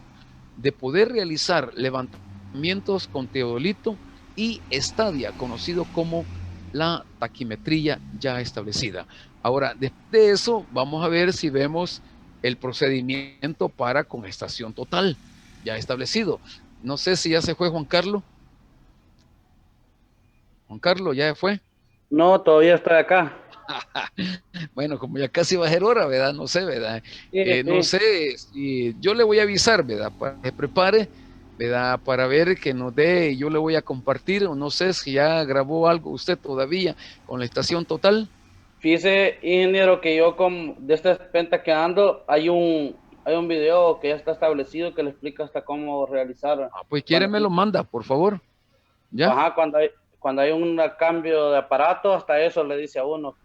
de poder realizar levantamientos con teodolito y estadia, conocido como la taquimetría ya establecida. Ahora, después de eso, vamos a ver si vemos el procedimiento para con estación total ya establecido. No sé si ya se fue Juan Carlos. Juan Carlos, ¿ya fue? No, todavía estoy acá. Bueno, como ya casi va a ser hora, ¿verdad? No sé, ¿verdad? Sí, No sí. sé, si yo le voy a avisar, ¿verdad? Para que se prepare, ¿verdad? Para ver que nos dé, yo le voy a compartir, o no sé si ya grabó algo usted todavía con la estación total. Fíjese, ingeniero, que yo de esta venta que ando, hay un video que ya está establecido que le explica hasta cómo realizar. Pues quiere me lo manda, por favor. ¿Ya? Ajá, cuando hay un cambio de aparato, hasta eso le dice a uno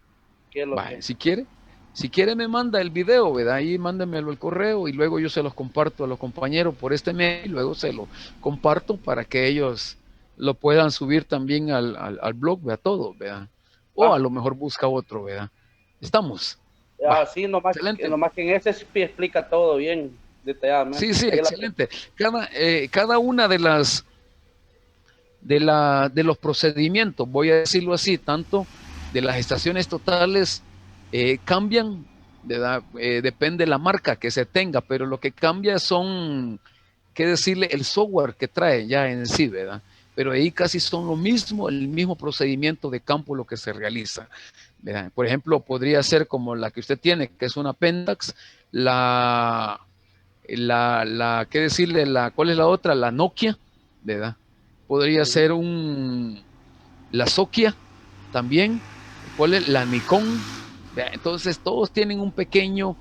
qué es lo que... Si quiere me manda el video, ¿verdad? Ahí mándemelo el correo y luego yo se los comparto a los compañeros por este mail y luego se lo comparto para que ellos lo puedan subir también al blog, ¿verdad? Todo, ¿verdad? O a lo mejor busca otro, ¿verdad? Estamos. Sí, nomás que en ese sí explica todo bien detalladamente. Sí, excelente. Cada una de las de los procedimientos, voy a decirlo así, tanto de las estaciones totales cambian, ¿verdad? Depende de la marca que se tenga, pero lo que cambia son, qué decirle, el software que trae ya en sí, ¿verdad? Pero ahí casi son lo mismo, el mismo procedimiento de campo lo que se realiza, ¿verdad? Por ejemplo, podría ser como la que usted tiene, que es una Pentax, qué decirle, ¿cuál es la otra? La Nokia, ¿verdad? Podría ser la Sokia también, ¿cuál es? La Nikon. Entonces todos tienen un pequeño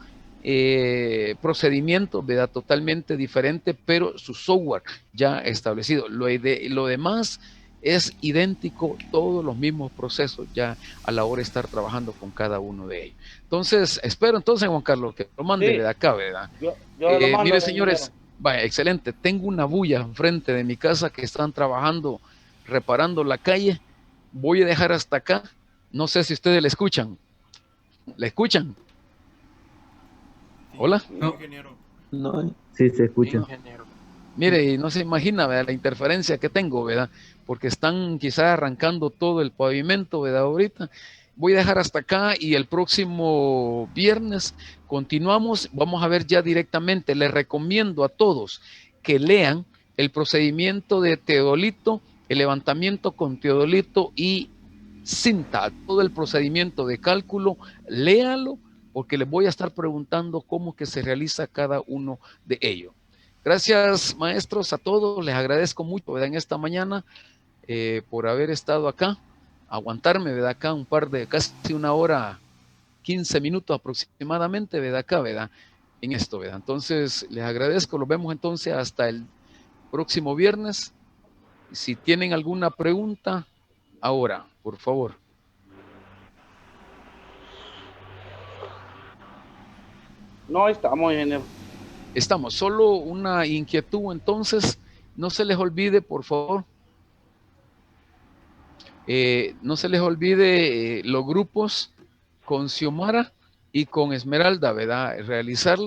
procedimiento, ¿verdad? Totalmente diferente, pero su software ya establecido. Lo demás es idéntico, todos los mismos procesos ya a la hora de estar trabajando con cada uno de ellos. Entonces, espero entonces, Juan Carlos, que lo mande de acá, ¿verdad? Yo lo mando, mire, señores, vaya, excelente. Tengo una bulla enfrente de mi casa que están trabajando, reparando la calle. Voy a dejar hasta acá. No sé si ustedes le escuchan. ¿Le escuchan? ¿Hola? No, sí se escucha. Mire, y no se imagina, ¿verdad? La interferencia que tengo, ¿verdad? Porque están quizás arrancando todo el pavimento, ¿verdad? Ahorita. Voy a dejar hasta acá y el próximo viernes continuamos. Vamos a ver ya directamente. Les recomiendo a todos que lean el procedimiento de teodolito, el levantamiento con teodolito y cinta, todo el procedimiento de cálculo, léalo porque les voy a estar preguntando cómo que se realiza cada uno de ellos. Gracias, maestros, a todos. Les agradezco mucho, ¿verdad? En esta mañana por haber estado acá, aguantarme, ¿verdad? Acá un par de, casi una hora, 15 minutos aproximadamente, ¿verdad? Acá, ¿verdad? En esto, ¿verdad? Entonces, les agradezco. Los vemos entonces hasta el próximo viernes. Si tienen alguna pregunta, ahora, por favor. No, estamos, ingeniero. Estamos, solo una inquietud entonces, no se les olvide, por favor, no se les olvide los grupos con Xiomara y con Esmeralda, ¿verdad? Realizarla.